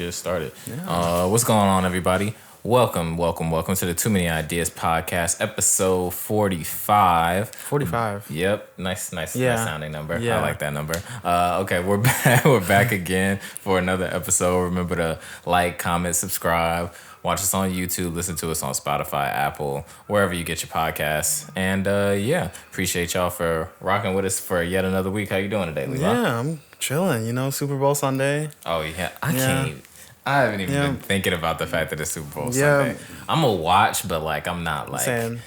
get started. Yeah. What's going on, everybody? Welcome to the Too Many Ideas Podcast, episode 45. 45. Yep, nice sounding number. Yeah. I like that number. Okay, we're back. We're back again for another episode. Remember to like, comment, subscribe. Watch us on YouTube. Listen to us on Spotify, Apple, wherever you get your podcasts. And appreciate y'all for rocking with us for yet another week. How you doing today, Levi? Yeah, I'm chilling. Super Bowl Sunday. Oh yeah, I haven't even been thinking about the fact that it's Super Bowl Sunday. I'm gonna watch, but I'm not like. Same.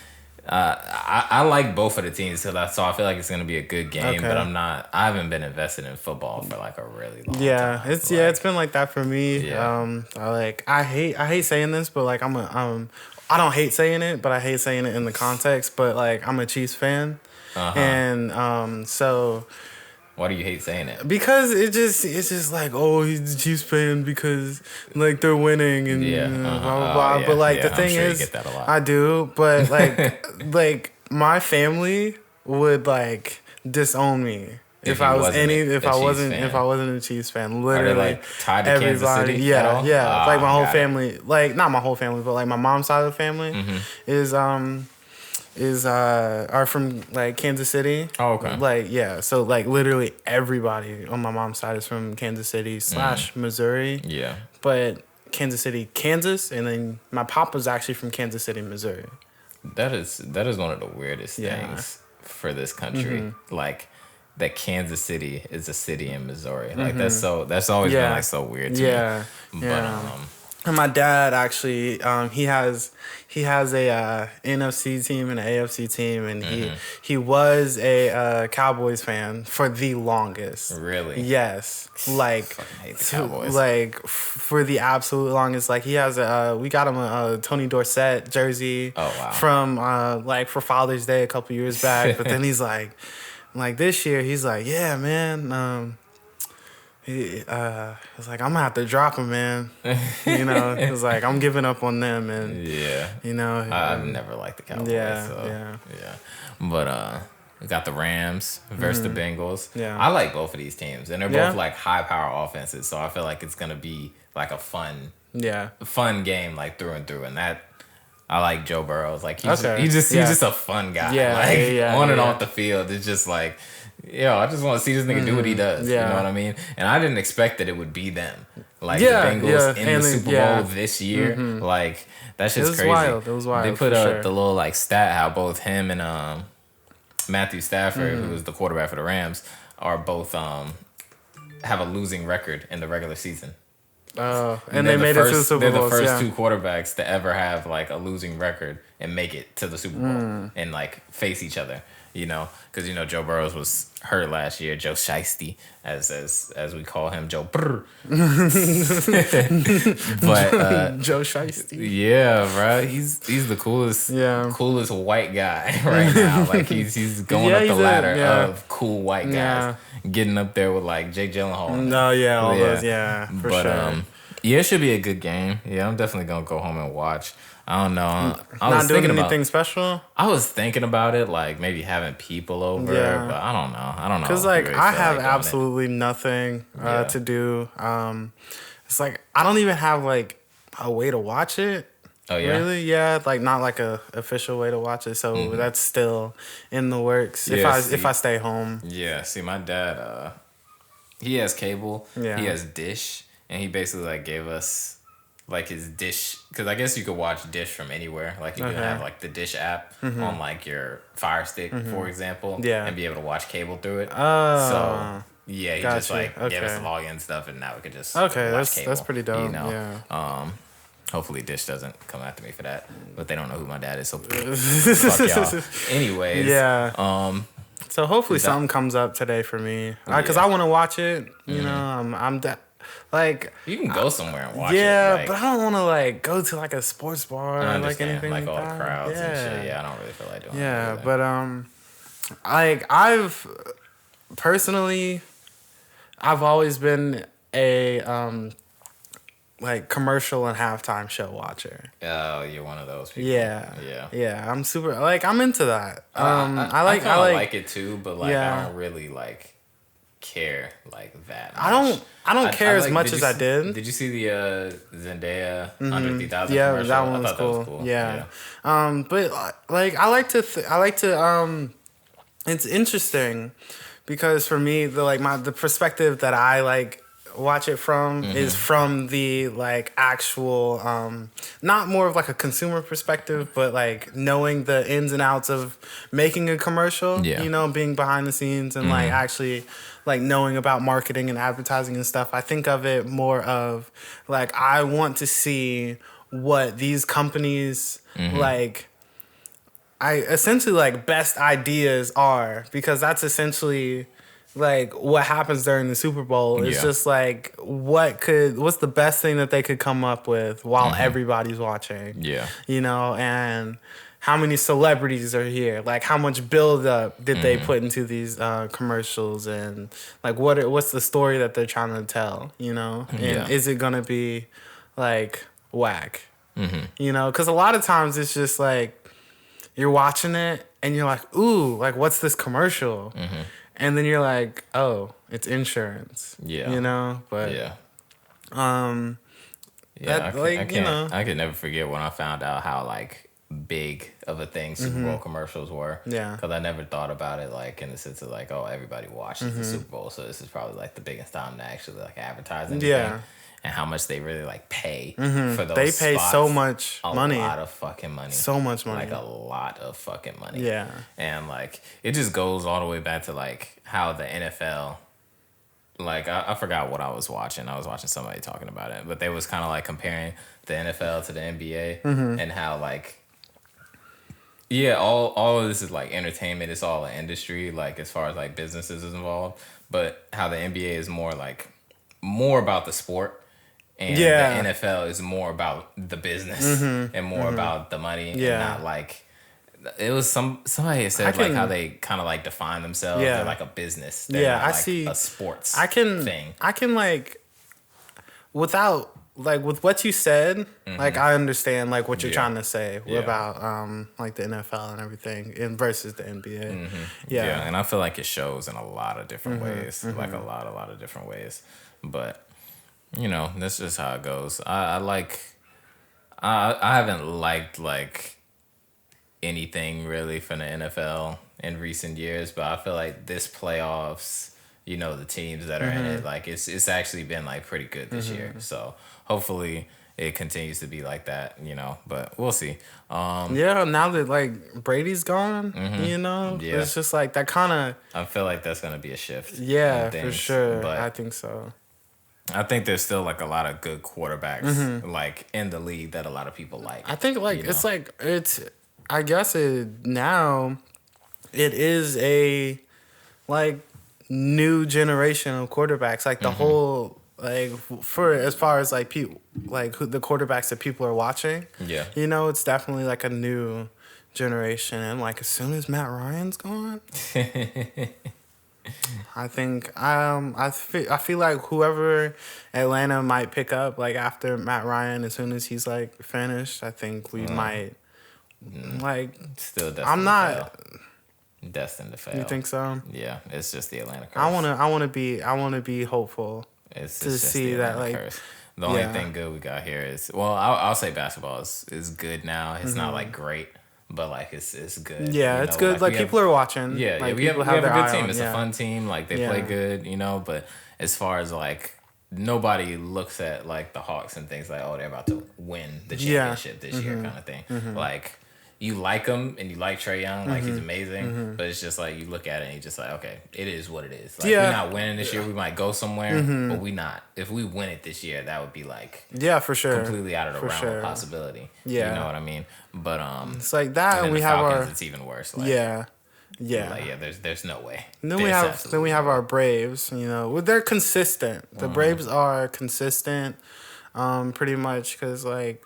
I like both of the teams, so I feel like it's gonna be a good game. Okay. But I haven't been invested in football for a really long time. It's been like that for me. Yeah. I hate saying this, but I don't hate saying it, but I hate saying it in the context. But I'm a Chiefs fan, and so. Why do you hate saying it? Because it's just he's a Chiefs fan because they're winning and blah blah blah. Yeah, But the thing sure is, you get that a lot. I do. But my family would disown me if I wasn't a Chiefs fan. Literally, are they tied to everybody. Kansas City? Yeah, at all? yeah. My whole got it. family, not my whole family, but my mom's side of the family are from Kansas City. Oh, okay. So literally everybody on my mom's side is from Kansas City / Missouri. Yeah. But Kansas City, Kansas, and then my papa's actually from Kansas City, Missouri. That is one of the weirdest things for this country. That Kansas City is a city in Missouri. That's always been so weird to me. But and my dad actually, he has a NFC team and an AFC team, and he was a Cowboys fan for the longest. Really? Yes. Hate the Cowboys. For the absolute longest. He has we got him a Tony Dorsett jersey. Oh, wow. From for Father's Day a couple years back, but then he's this year he's yeah, man. He was I'm gonna have to drop him, man. He was I'm giving up on them, and I've never liked the Cowboys. But we got the Rams versus the Bengals. Yeah, I like both of these teams, and they're both high power offenses. So I feel like it's gonna be a fun game through and through, and that. I like Joe Burrows. He's just a fun guy. On and off the field, it's just I just want to see this nigga do what he does. Yeah. You know what I mean? And I didn't expect that it would be them. The Bengals in the Super Bowl this year. That shit's crazy. Wild. It was wild. They put up the little stat how both him and Matthew Stafford, who was the quarterback for the Rams, are both have a losing record in the regular season. And they made it to the Super Bowl. They're the first two quarterbacks to ever have a losing record and make it to the Super Bowl and face each other. Because Joe Burrows was hurt last year. Joe Shiesty, as we call him, Joe Brr. But Joe Shiesty. Yeah, bro. He's the coolest white guy right now. He's going up the ladder of cool white guys, getting up there with Jake Gyllenhaal. All those, for sure. It should be a good game. Yeah, I'm definitely gonna go home and watch. I don't know. Not doing anything special? I was thinking about it, maybe having people over, but I don't know. Because I have absolutely nothing to do. It's I don't even have a way to watch it. Oh yeah, really? Yeah, not a official way to watch it. So that's still in the works. Yeah, if I stay home. Yeah. See, my dad, he has cable. Yeah. He has Dish, and he basically gave us. His Dish, because I guess you could watch Dish from anywhere. You could have the Dish app on your Fire Stick, for example, and be able to watch cable through it. So yeah, he just gave us the login stuff, and now we could just watch cable. That's pretty dope. Yeah. Hopefully Dish doesn't come after me for that, but they don't know who my dad is, so fuck y'all. Anyways, so hopefully something comes up today for me, because I want to watch it. I'm you can go somewhere and watch it. Yeah, but I don't want to go to a sports bar or anything all the crowds and shit. Yeah, I don't really feel like doing that. Yeah, but I've personally, I've always been a commercial and halftime show watcher. Oh, you're one of those people. Yeah. I'm super I'm into that. I like it too, but I don't really care like that much. I don't care as much as I did. Did you see the Zendaya under 3,000 yeah, commercial? that one was cool. That was cool. Yeah. But like I like to it's interesting because for me the perspective that I like watch it from is from the like actual not more of like a consumer perspective, but like knowing the ins and outs of making a commercial, you know, being behind the scenes and like actually like knowing about marketing and advertising and stuff. I think of it more of like I want to see what these companies like I essentially like best ideas are, because that's essentially like what happens during the Super Bowl is just like what's the best thing that they could come up with while everybody's watching. Yeah. You know, and how many celebrities are here? Like how much build up did they put into these commercials, and like what's the story that they're trying to tell, you know? And is it going to be like whack? You know, cuz a lot of times it's just like you're watching it and you're like, "Ooh, like what's this commercial?" And then you're like, oh, it's insurance. Yeah. You know? But yeah. I could never forget when I found out how like big of a thing Super Bowl commercials were. Yeah. Because I never thought about it like in the sense of like, oh, everybody watches the Super Bowl, so this is probably like the biggest time to actually like advertise anything. Yeah. And how much they really like pay for those They pay spots. So much money. A lot of fucking money. So much money. Like a lot of fucking money. Yeah. And like it just goes all the way back to like how the NFL, like I forgot what I was watching. I was watching somebody talking about it, but they was kind of like comparing the NFL to the NBA and how like all of this is like entertainment. It's all an industry, like as far as like businesses is involved, but how the NBA is more about the sport. And the NFL is more about the business and more about the money and not like it was somebody said like how they kind of like define themselves. They're like a business. They're not, I like, see a sports thing. I can like without like with what you said, like I understand like what you're trying to say about like the NFL and everything and versus the NBA. Yeah, and I feel like it shows in a lot of different ways, like a lot of different ways, but. You know, that's just how it goes. I haven't liked like anything really from the NFL in recent years, but I feel like this playoffs, you know, the teams that are in it, like it's actually been like pretty good this year. So hopefully it continues to be like that, you know, but we'll see. Now that like Brady's gone, you know, it's just like that kind of. I feel like that's gonna be a shift. Yeah, for sure. But I think so. I think there's still like a lot of good quarterbacks like in the league that a lot of people like. I think like it's like I guess now it is a like new generation of quarterbacks. Like the whole like for as far as like people like who the quarterbacks that people are watching. Yeah. You know, it's definitely like a new generation, and like as soon as Matt Ryan's gone. I think I feel like whoever Atlanta might pick up like after Matt Ryan, as soon as he's like finished, I think we might like still destined I'm not to fail. Destined to fail. You think so? Yeah, it's just the Atlanta curse. I want to be hopeful to see that like curse. The only thing good we got here is I'll say basketball is good now. It's not like great. But like it's good. Yeah, it's good. Like people are watching. Yeah, like, we have a good team. It's a fun team. Like they play good, you know. But as far as like nobody looks at like the Hawks and thinks like, oh, they're about to win the championship this year, kind of thing. Like you like him and you like Trae Young, like he's amazing. But it's just like you look at it and you're just like, okay, it is what it is. Like we're not winning this year. We might go somewhere, but we not. If we win it this year, that would be like for sure, completely out of the realm of possibility. Yeah, you know what I mean. But it's like that, and we have Falcons, it's even worse. Like, there's no way. And then we have our Braves. You know, they're consistent. The Braves are consistent, pretty much because like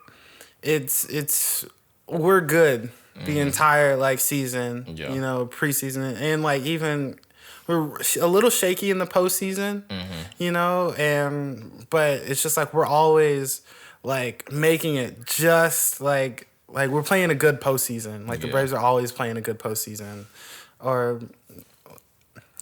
we're good the entire like season. You know, preseason and like even. We're a little shaky in the postseason, you know, but it's just like we're always like making it just like we're playing a good postseason. Like the Braves are always playing a good postseason, or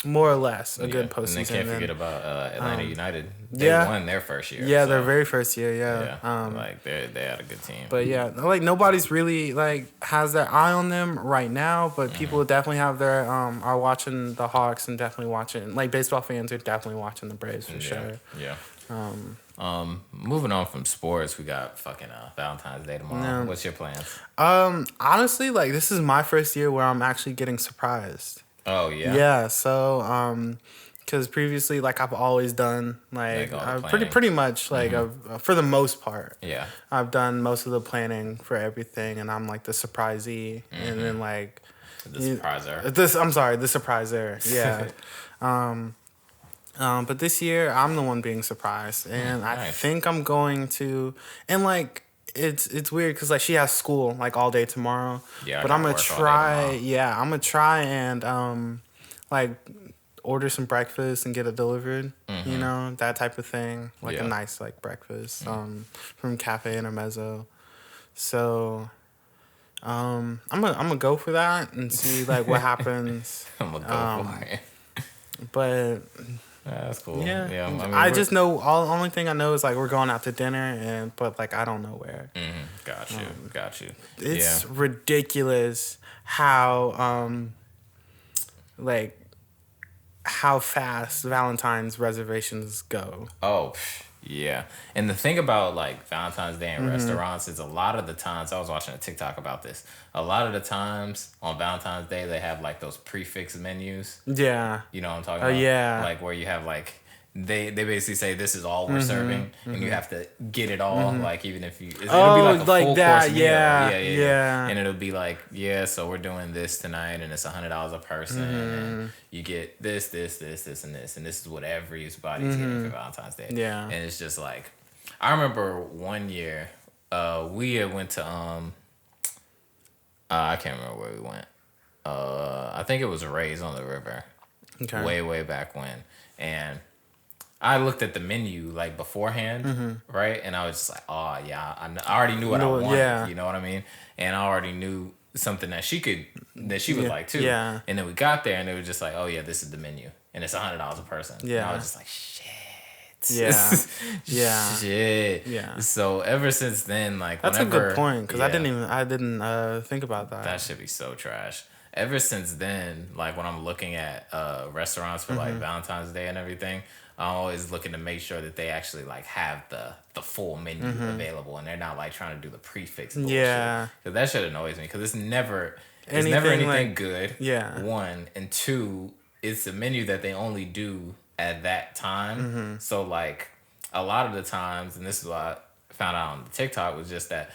More or less a good postseason. And then can't forget about Atlanta United. They won their first year. Yeah, their very first year. Yeah. Like they had a good team. But yeah, like nobody's really like has their eye on them right now. But people definitely have their are watching the Hawks and definitely watching like baseball fans are definitely watching the Braves for sure. Yeah. Moving on from sports, we got fucking Valentine's Day tomorrow. What's your plans? Honestly, like this is my first year where I'm actually getting surprised. Oh yeah. Yeah. So because previously, like I've always done like pretty much like for the most part. Yeah. I've done most of the planning for everything, and I'm like the surprisee, and then like the surpriser. The surpriser. Yeah. But this year I'm the one being surprised, and I think I'm going to, and like it's weird because like she has school like all day tomorrow. Yeah, but I'm gonna try. Yeah, I'm gonna try and like order some breakfast and get it delivered. You know, that type of thing, like a nice like breakfast from Cafe Intermezzo. So I'm gonna go for that and see like what happens. I'm gonna go for it. But that's cool. Yeah. I mean, I just know only thing I know is like we're going out to dinner but like I don't know where. Got you. It's ridiculous how like how fast Valentine's reservations go. Oh, yeah. And the thing about like Valentine's Day in restaurants is a lot of the times, I was watching a TikTok about this. A lot of the times on Valentine's Day, they have like those prefix menus. Yeah. You know what I'm talking about? Yeah. Like where you have like, they basically say this is all we're serving and you have to get it all. Like even if it'll be like a full course meal. Yeah. And it'll be like, so we're doing this tonight and it's $100 a person and you get this, and this, and this is what everybody's getting for Valentine's Day. Yeah. And it's just like, I remember one year we had went to I can't remember where we went. I think it was Ray's on the River. Okay. Way back when. And I looked at the menu like beforehand, right? And I was just like, oh yeah, I already knew what I wanted. Yeah. You know what I mean? And I already knew something that she would like too. Yeah. And then we got there and it was just like, oh yeah, this is the menu, and it's $100 a person. Yeah. And I was just like, shit. Yeah. Shit. Yeah. So ever since then, like that's a good point because I didn't think about that. That should be so trash. Ever since then, like when I'm looking at restaurants for like Valentine's Day and everything, I'm always looking to make sure that they actually like have the full menu available and they're not like trying to do the prefix bullshit. Yeah. Because that shit annoys me because it's never anything like, good. Yeah. One, and two, it's a menu that they only do at that time. So like a lot of the times, and this is what I found out on TikTok, was just that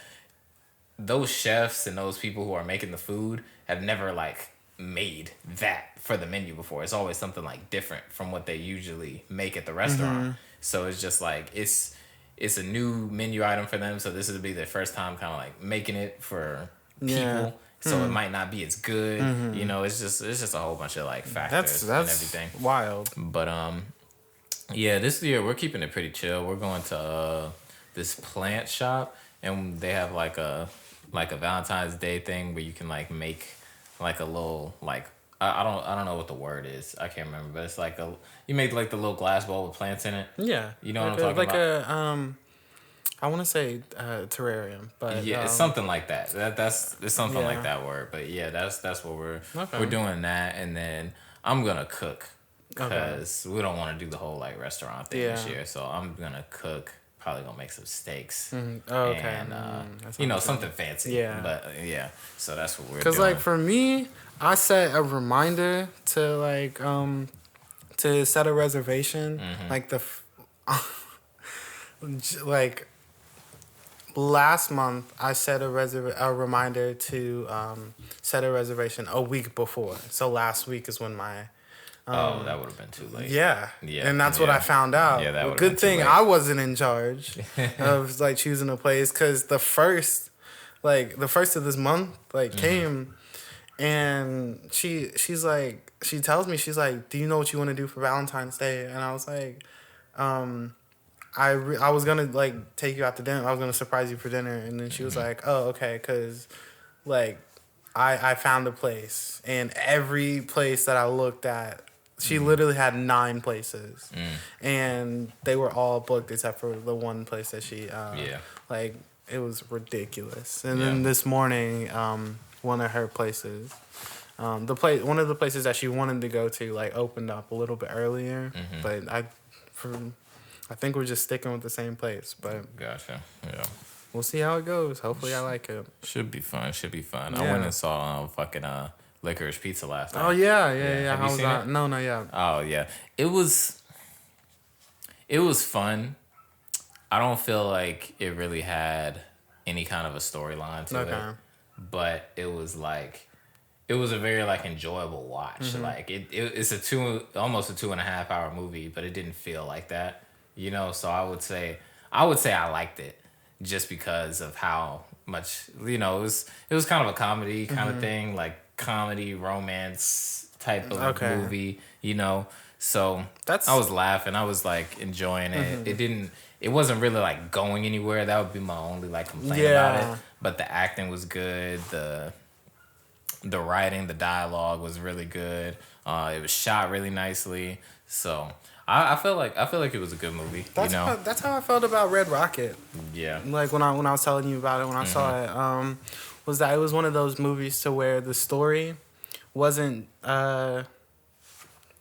those chefs and those people who are making the food have never like made that for the menu before. It's always something like different from what they usually make at the restaurant. So it's just like it's a new menu item for them. So this would be their first time kind of like making it for people. Yeah. So it might not be as good. You know, it's just a whole bunch of like factors and everything. Wild. But yeah, this year we're keeping it pretty chill. We're going to this plant shop and they have like a Valentine's Day thing where you can like make like a little like I don't know what the word is. I can't remember, but it's like you make like the little glass bowl with plants in it. Yeah. You know what I'm talking about? I want to say terrarium, but yeah, it's something like that. It's something like that word. But yeah, that's what we're doing that, and then I'm gonna cook because we don't want to do the whole like restaurant thing this year. So I'm gonna cook. Probably gonna make some steaks. And you know, something fancy. Yeah. But yeah, so that's what we're doing. Because like for me, I set a reminder to like to set a reservation like like last month I set a reminder to set a reservation a week before. So last week is when my that would have been too late. Yeah. And that's what I found out. Yeah, that would have been too late. Good thing I wasn't in charge of like choosing a place because the first of this month came and she's like, she tells me, she's like, do you know what you want to do for Valentine's Day? And I was like, I was going to like take you out to dinner. I was going to surprise you for dinner. And then she was like, oh, okay. Cause like I found a place and every place that I looked at, She literally had 9 places, and they were all booked except for the one place that she. Like it was ridiculous. And then this morning, one of her places, one of the places that she wanted to go to, like opened up a little bit earlier, but I think we're just sticking with the same place. But gotcha. Yeah. We'll see how it goes. Hopefully, I like it. Should be fun. Yeah. I went and saw fucking Licorice Pizza last night. Oh yeah. How was that? No, not yet. Oh yeah, it was fun. I don't feel like it really had any kind of a storyline to it, but it was a very like enjoyable watch. Like it's almost a 2.5 hour movie, but it didn't feel like that, you know. So I would say I liked it just because of how much, you know, it was kind of a comedy kind of thing, like comedy romance type of movie, you know. So I was laughing, I was like enjoying it. It wasn't really like going anywhere. That would be my only like complaint about it. But the acting was good. The writing, the dialogue was really good. It was shot really nicely. So I feel like it was a good movie. That's how I felt about Red Rocket. Yeah. Like when I was telling you about it, when I saw it, was that it was one of those movies to where the story wasn't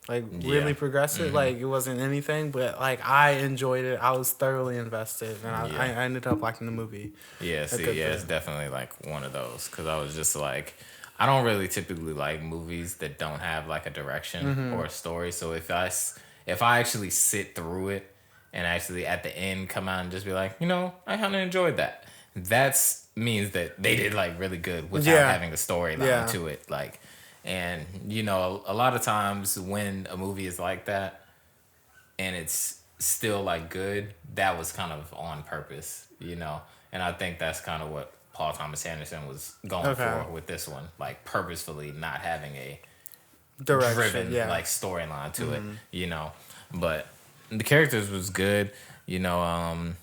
really progressive. Like it wasn't anything, but like I enjoyed it. I was thoroughly invested, and I ended up liking the movie. Yeah. It's definitely like one of those, because I was just like, I don't really typically like movies that don't have like a direction or a story. So if I actually sit through it and actually at the end come out and just be like, you know, I kind of enjoyed that. That means that they did like really good without having a storyline to it. Like, and you know, a lot of times when a movie is like that and it's still like good, that was kind of on purpose, you know. And I think that's kind of what Paul Thomas Anderson was going for with this one, like purposefully not having a driven like storyline to it, you know. But the characters was good, you know.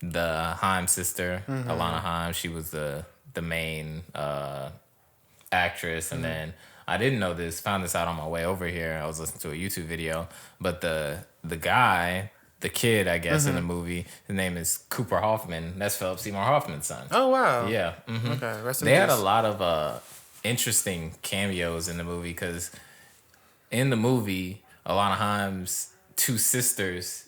The Haim sister, Alana Haim, she was the main actress, and then I didn't know this, found this out on my way over here. I was listening to a YouTube video, but the guy, the kid, I guess, in the movie, his name is Cooper Hoffman. That's Philip Seymour Hoffman's son. Oh wow. Yeah. Okay. They had a lot of interesting cameos in the movie, because in the movie, Alana Haim's 2 sisters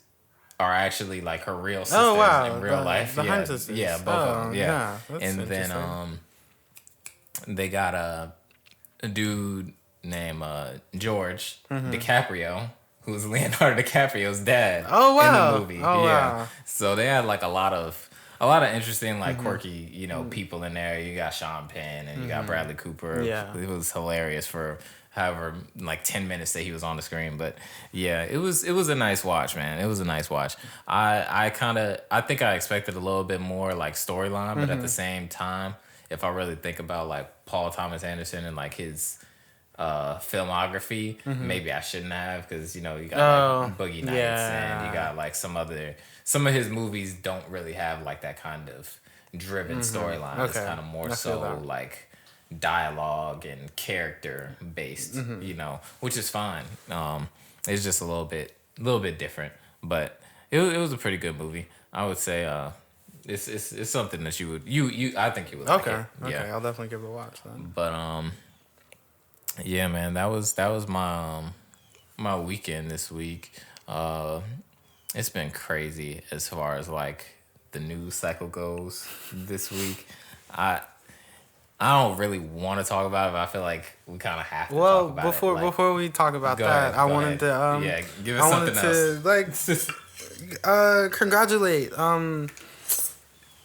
are actually like her real sisters in real life. The Haim sisters. Yeah, both of them. Yeah. And then they got a dude named George DiCaprio, who's Leonardo DiCaprio's dad. Oh wow. In the movie. Wow. So they had like a lot of interesting, like quirky, you know, people in there. You got Sean Penn and you got Bradley Cooper. Yeah. It was hilarious for however like 10 minutes that he was on the screen. But yeah, it was a nice watch, man. It was a nice watch. I think I expected a little bit more like storyline, but at the same time, if I really think about like Paul Thomas Anderson and like his filmography, maybe I shouldn't have, because you know you got like Boogie Nights and you got like some of his movies don't really have like that kind of driven storyline. It's kind of more so like dialogue and character based, you know, which is fine. It's just a little bit different, but it was a pretty good movie. I would say it's something that I think you would like it. Okay, I'll definitely give it a watch then. But yeah, man, that was my my weekend this week. It's been crazy as far as like the news cycle goes this week. I don't really want to talk about it, but I feel like we kind of have to talk about it. Well, before we talk about that, I wanted to give us something else. Like congratulate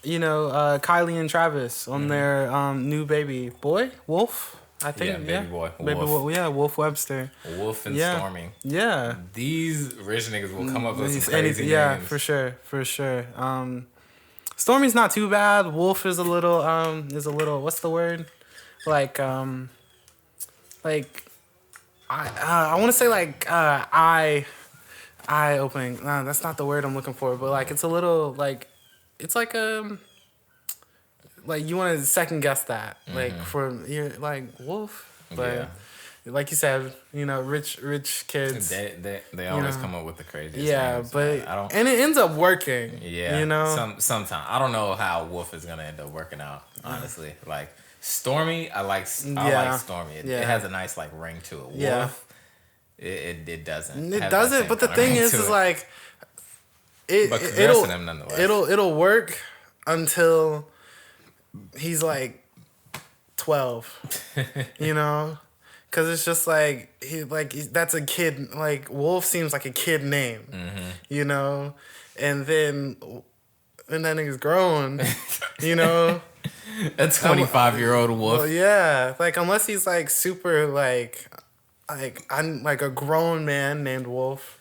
you know, Kylie and Travis on their new baby boy, Wolf. I think baby boy, Wolf Webster, Wolf and Stormy. Yeah, these rich niggas will come up with some crazy names. For sure. Stormy's not too bad. Wolf is a little what's the word? Like I want to say like eye opening. No, that's not the word I'm looking for. But like it's a little like it's like like you want to second guess that like for you're like Wolf, but like you said, rich kids. They always come up with the craziest names. But and it ends up working. Yeah, sometimes I don't know how Wolf is gonna end up working out. Honestly, like Stormy, I like Stormy. It has a nice like ring to it. Wolf, it doesn't. It doesn't. But the thing is like it'll work until he's like 12. Because it's just like that's a kid. Like Wolf seems like a kid name, and then when that nigga's grown, a 25-year-old Wolf. Well, yeah, like unless he's like super like I'm like a grown man named Wolf,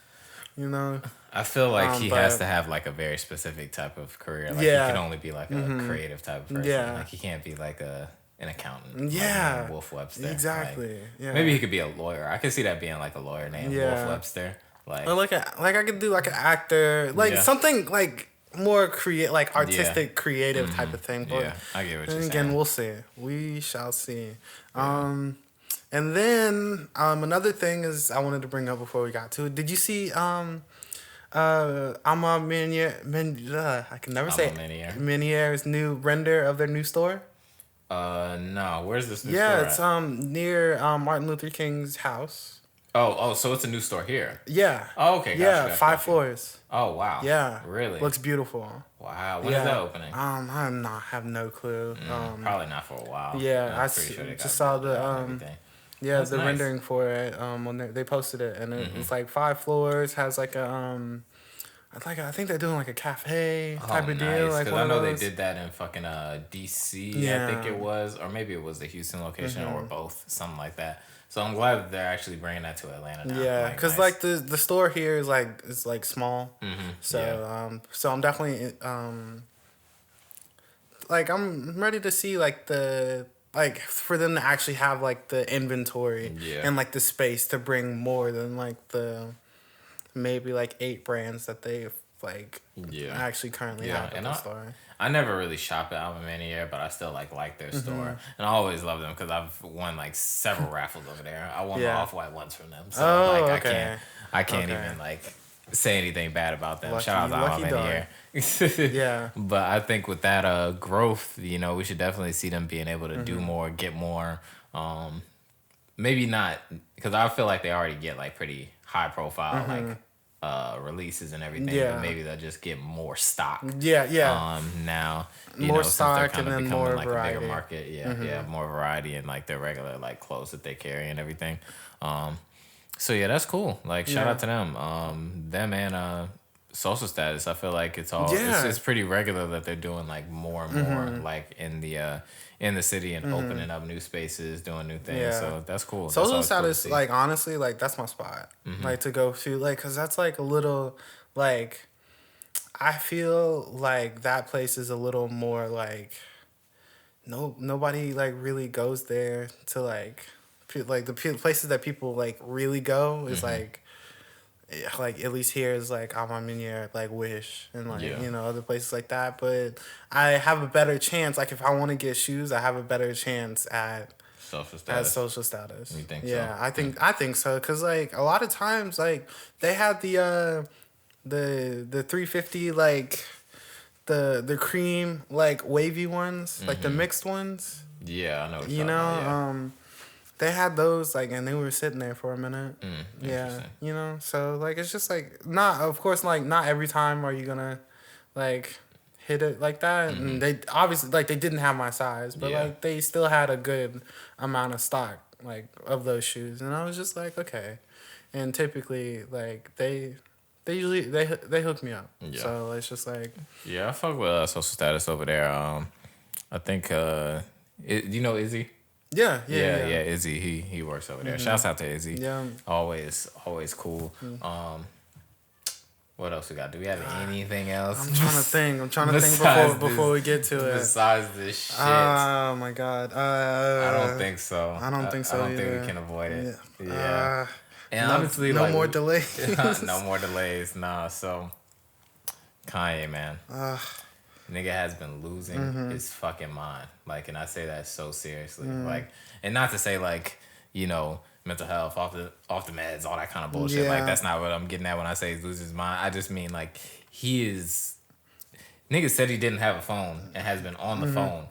I feel like he has to have like a very specific type of career. Like he can only be like a creative type of person. Yeah. Like he can't be like an accountant. Yeah. Like Wolf Webster. Exactly. Like, maybe he could be a lawyer. I could see that being like a lawyer named Wolf Webster. Like, or like I could do like an actor, like something like more like artistic, creative type of thing. But I get what you're saying. Again, we'll see. We shall see. Yeah. And then another thing is I wanted to bring up before we got to it. Did you see I can never say Menier's new render of their new store? No. Where's this new store Yeah, it's at? near Martin Luther King's house. Oh, so it's a new store here. Yeah. Oh, okay. Gotcha, 5 floors. Oh, wow. Yeah. Really? Looks beautiful. Wow. When is that opening? I have no clue. Probably not for a while. Yeah, I just saw the the rendering for it when they posted it, and it was like 5 floors, has like a I think they're doing like a cafe type of deal. Like because I know they did that in fucking DC. I think it was, or maybe it was the Houston location, or both, something like that. So I'm glad that they're actually bringing that to Atlanta now. Yeah, because like the store here is like small. So so I'm definitely like I'm ready to see like for them to actually have like the inventory and like the space to bring more than like the maybe like 8 brands that they like actually currently have at the store. I never really shop at Alma but I still like their store, and I always love them because I've won like several raffles over there. I won the Off-White ones from them, so I can't even like say anything bad about them. Shout out to Alma Yeah, but I think with that growth, we should definitely see them being able to do more, get more. Maybe not, because I feel like they already get like pretty high profile like releases and everything. But maybe they'll just get more stock. Now more stock kind and of then more like variety. a bigger market. More variety in like their regular like clothes that they carry and everything. So yeah, that's cool. Like shout out to them. Them and Social Status. I feel like it's all it's pretty regular that they're doing like more and more like in the city and opening up new spaces, doing new things. Yeah. So that's cool. Social Status, cool like honestly, like that's my spot. Like to go to, like, cause that's like a little like I feel like that place is a little more like nobody like really goes there to like the places that people like really go is like at least here is like Amaminier, like Wish and like other places like that. But I have a better chance. Like if I want to get shoes, I have a better chance at Social Status. You think so? I think so. Cause like a lot of times like they had the 350 like the cream like wavy ones like the mixed ones. Yeah, I know. What you're talking about, they had those like, and they were sitting there for a minute. So like it's just like not every time are you gonna like hit it like that. And they obviously like they didn't have my size, but like they still had a good amount of stock like of those shoes, and I was just like okay. And typically like they usually they hook me up. So it's just like I fuck with Social Status over there. I think you know Izzy. Yeah. Izzy, he works over there. Shouts out to Izzy. Yeah. Always cool. What else we got? Do we have anything else? I'm trying to think before we get to it. Besides this shit. Oh my god. I don't think so. I don't think so. I don't think we can avoid it. Yeah. And honestly, no more delays. No more delays. Nah. So Kanye, man. Nigga has been losing his fucking mind. Like, and I say that so seriously. Like, and not to say like, mental health, off the meds, all that kind of bullshit. Like that's not what I'm getting at when I say he's losing his mind. I just mean like he is. Nigga said he didn't have a phone and has been on the phone.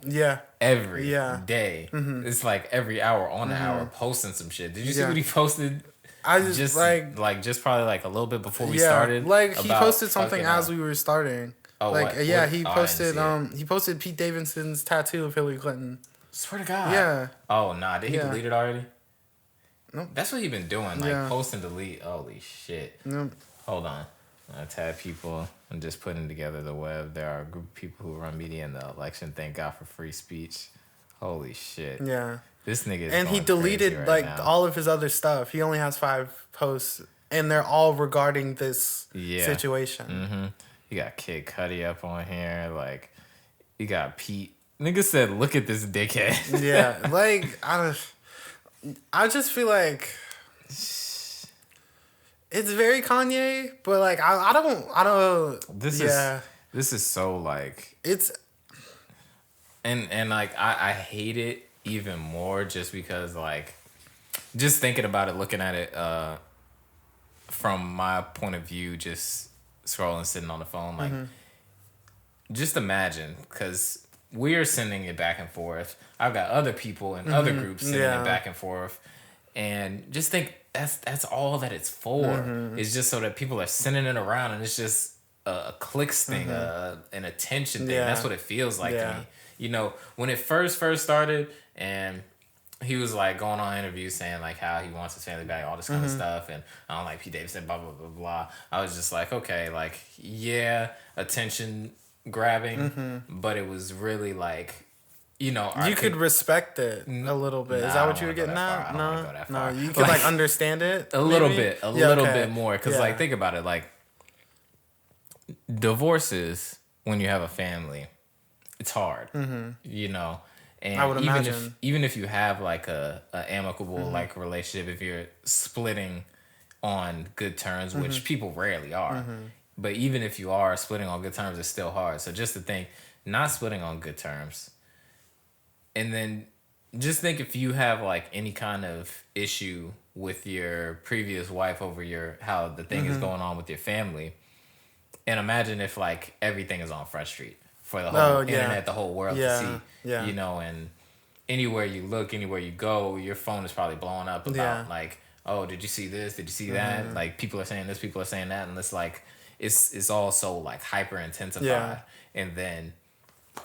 Every day. It's like every hour on the hour posting some shit. Did you see what he posted? I just just probably like a little bit before we started. Like he posted something as we were starting. Oh, like what? He posted he posted Pete Davidson's tattoo of Hillary Clinton. Swear to God. Yeah. Oh nah, did he delete it already? Nope. That's what he been doing, like post and delete. Holy shit. Nope. Hold on. I tag people. I'm just putting together the web. There are a group of people who run media in the election. Thank God for free speech. Holy shit. Yeah. This nigga is and he deleted right like now. all of his other stuff. He only has 5 posts, and they're all regarding this situation. Mm-hmm. You got Kid Cudi up on here. Like, you got Pete. Nigga said, "Look at this dickhead." Yeah, like I just feel like it's very Kanye, but like I don't. This is so like it's, and like I hate it even more just because like just thinking about it, looking at it from my point of view, just scrolling, sitting on the phone, like just imagine, because we're sending it back and forth. I've got other people in other groups sending it back and forth, and just think that's all that it's for. It's just so that people are sending it around, and it's just a clicks thing, an attention thing. That's what it feels like to me. You know, when it first started, and he was like going on interviews saying like how he wants his family back, all this kind of stuff, and I don't like Pete Davidson, blah blah blah blah. I was just like, okay, like attention grabbing, but it was really like, you know, you could respect it a little bit. Is that what you were getting at? No, you could like understand it a little bit, a little bit more, because like think about it, like divorces when you have a family, it's hard, you know. And I would imagine. Even if you have like a amicable like relationship, if you're splitting on good terms, which people rarely are, but even if you are splitting on good terms, it's still hard. So just to think, not splitting on good terms, and then just think if you have like any kind of issue with your previous wife over how the thing is going on with your family, and imagine if like everything is on Front Street for the whole internet, the whole world to see, you know, and anywhere you look, anywhere you go, your phone is probably blowing up about like, oh, did you see this? Did you see that? Like people are saying this, people are saying that, and it's like it's all so like hyper intensified, and then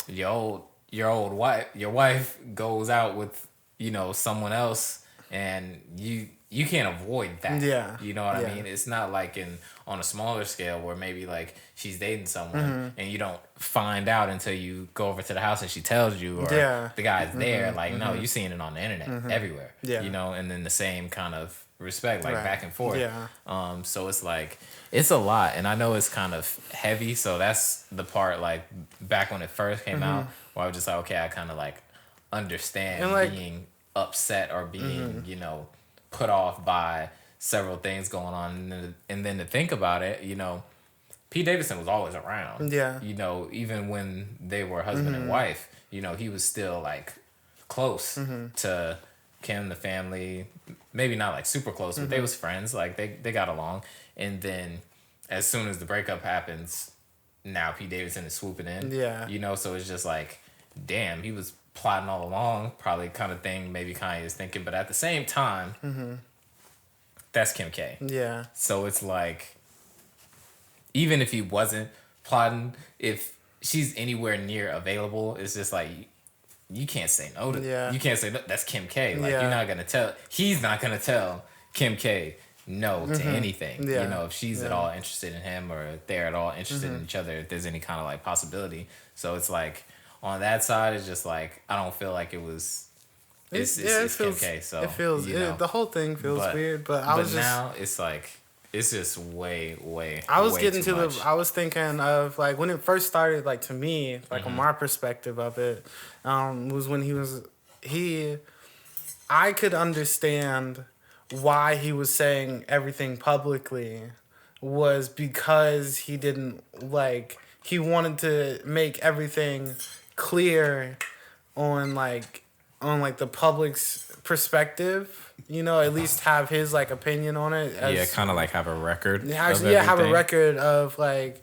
your wife goes out with, you know, someone else, and you can't avoid that. You know what I mean? It's not like on a smaller scale where maybe like she's dating someone and you don't find out until you go over to the house and she tells you, or the guy's there. Like, no, you're seeing it on the internet everywhere. You know, and then the same kind of respect, like back and forth. So it's like, it's a lot, and I know it's kind of heavy, so that's the part like back when it first came out where I was just like, okay, I kind of like understand like, being upset or being, you know, put off by several things going on, and then to think about it, you know, Pete Davidson was always around. You know, even when they were husband and wife, you know, he was still like close to Kim, the family. Maybe not like super close, but they was friends. Like they got along. And then as soon as the breakup happens, now Pete Davidson is swooping in. You know, so it's just like, damn, he was plotting all along, probably kind of thing maybe Kanye is thinking, but at the same time, that's Kim K. So it's like, even if he wasn't plotting, if she's anywhere near available, it's just like, you can't say no to you can't say no, that's Kim K. Like you're not gonna tell, he's not gonna tell Kim K no to anything. You know, if she's at all interested in him, or if they're at all interested in each other, if there's any kind of like possibility. So it's like, on that side, it's just like, I don't feel like it was. It's Kim K. So it feels, you know, the whole thing feels weird. But now it's like, it's just way. I was getting to much. I was thinking of like when it first started. Like to me, like on my perspective of it, was when I could understand why he was saying everything publicly, was because he didn't like, he wanted to make everything clear on like like the public's perspective, you know, at least have his like opinion on it. Kind of like have a record. Have a record of like,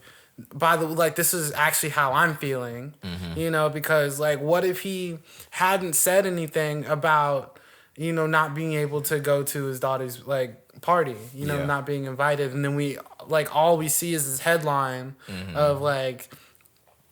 by the like, this is actually how I'm feeling, you know, because like, what if he hadn't said anything about, you know, not being able to go to his daughter's like party, you know, not being invited, and then we like all we see is this headline of like,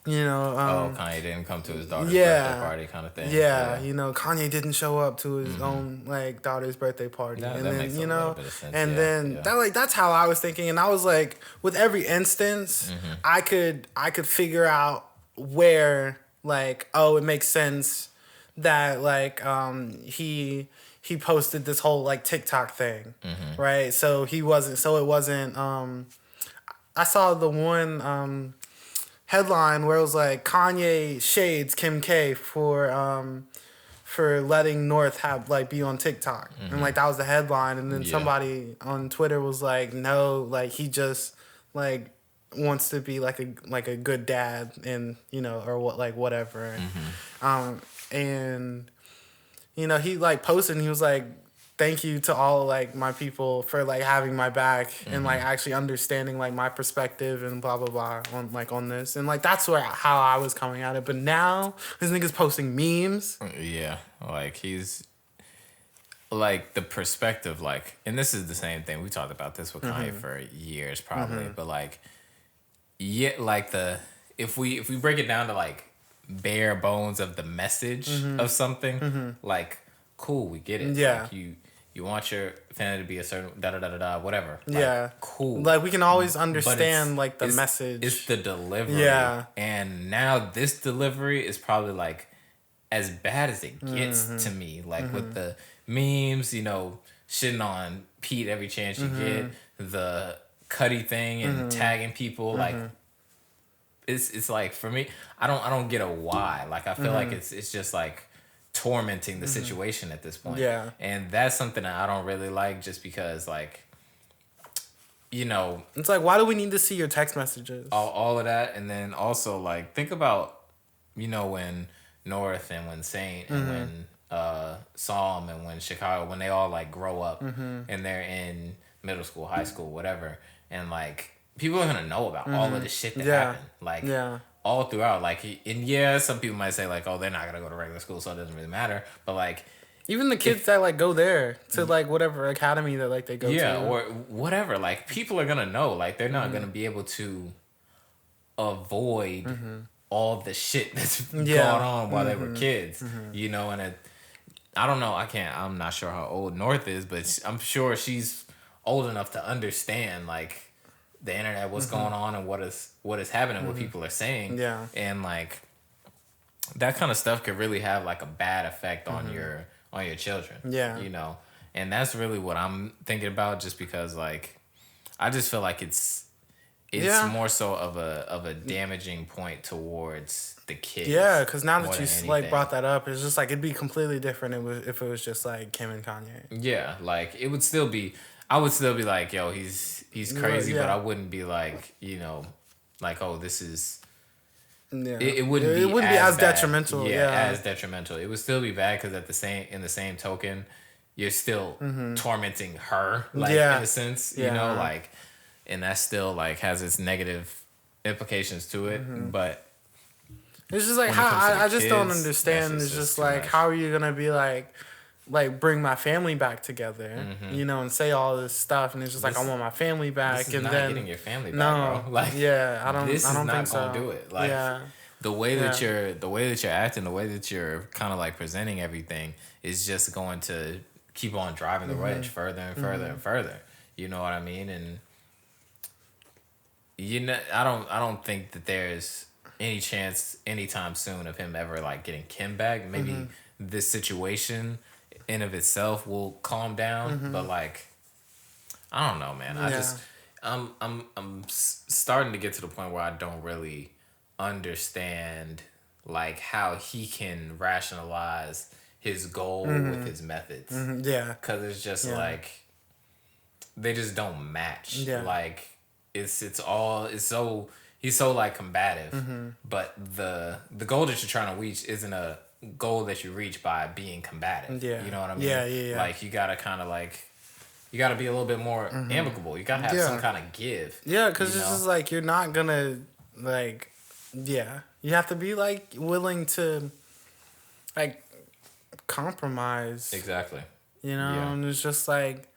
you know, Kanye didn't come to his daughter's birthday party kind of thing. Yeah, you know, Kanye didn't show up to his own like daughter's birthday party, and then makes a bit of sense. And then that like that's how I was thinking, and I was like, with every instance, I could figure out where like, oh, it makes sense that like he posted this whole like TikTok thing, right? So it wasn't. I saw the one headline where it was like Kanye shades Kim K for letting North have like be on TikTok, and like that was the headline, and then somebody on Twitter was like, no, like he just like wants to be like a good dad, and you know, or what, like whatever, and you know, he like posted and he was like, thank you to all like my people for like having my back and like actually understanding like my perspective and blah blah blah on this, and like that's how I was coming at it. But now this nigga's posting memes. Yeah, like he's like the perspective, like, and this is the same thing we talked about this with Kanye for years probably, but like like if we break it down to like bare bones of the message of something, like cool, we get it. Yeah. Like you want your family to be a certain whatever. Like, yeah. Cool. Like we can always understand like the message. It's the delivery. Yeah. And now this delivery is probably like as bad as it gets to me. Like with the memes, you know, shitting on Pete every chance you get, the Cuddy thing and tagging people, like it's like, for me, I don't get a why. Like I feel like it's just like tormenting the situation at this point. Yeah. And that's something that I don't really like, just because like, you know, it's like, why do we need to see your text messages? All of that. And then also like, think about, you know, when North and when Saint and when Psalm and when Chicago, when they all like grow up and they're in middle school, high school, whatever, and like people are gonna know about all of the shit that happened. Like all throughout, like, and some people might say like, oh, they're not gonna go to regular school, so it doesn't really matter. But like, even the kids that like go there to like whatever academy that like they go to, or whatever, like people are gonna know. Like they're not gonna be able to avoid all the shit that's going on while they were kids, you know. And I don't know, I'm not sure how old North is, but I'm sure she's old enough to understand like the internet, what's going on, and what is happening, what people are saying. Yeah. And like that kind of stuff could really have like a bad effect on your children. Yeah. You know? And that's really what I'm thinking about, just because like I just feel like it's more so of a damaging point towards the kids. Yeah, because now that you like brought that up, it's just like it'd be completely different if it was just like Kim and Kanye. Yeah, like it would still be. I would still be like, yo, he's crazy, but I wouldn't be like, you know, like, oh, this is. Yeah. It wouldn't be as detrimental. Yeah, as detrimental. It would still be bad because in the same token, you're still tormenting her, like in a sense, you know, like, and that still like has its negative implications to it, but. It's just like how I just don't understand. It's just like, how are you gonna be like bring my family back together, you know, and say all this stuff, and it's just like, I want my family back, this is and not then getting your family back, bro. Like, I don't think so. This is not gonna do it. Like, the way that you're acting, the way that you're kind of like presenting everything is just going to keep on driving the wedge further and further and further. You know what I mean? And you know, I don't think that there's any chance anytime soon of him ever like getting Kim back. Maybe this situation in of itself will calm down, but like, I don't know, man. I'm starting to get to the point where I don't really understand like how he can rationalize his goal with his methods. Yeah, because it's just like they just don't match. Yeah, like it's so he's so like combative, but the goal that you're trying to reach isn't a goal that you reach by being combative. Yeah. You know what I mean? Yeah. Like, you gotta kind of like, you gotta be a little bit more amicable. You gotta have some kind of give. Yeah, because it's just like, you're not gonna, like, yeah. You have to be, like, willing to, like, compromise. Exactly. You know? Yeah. And it's just like,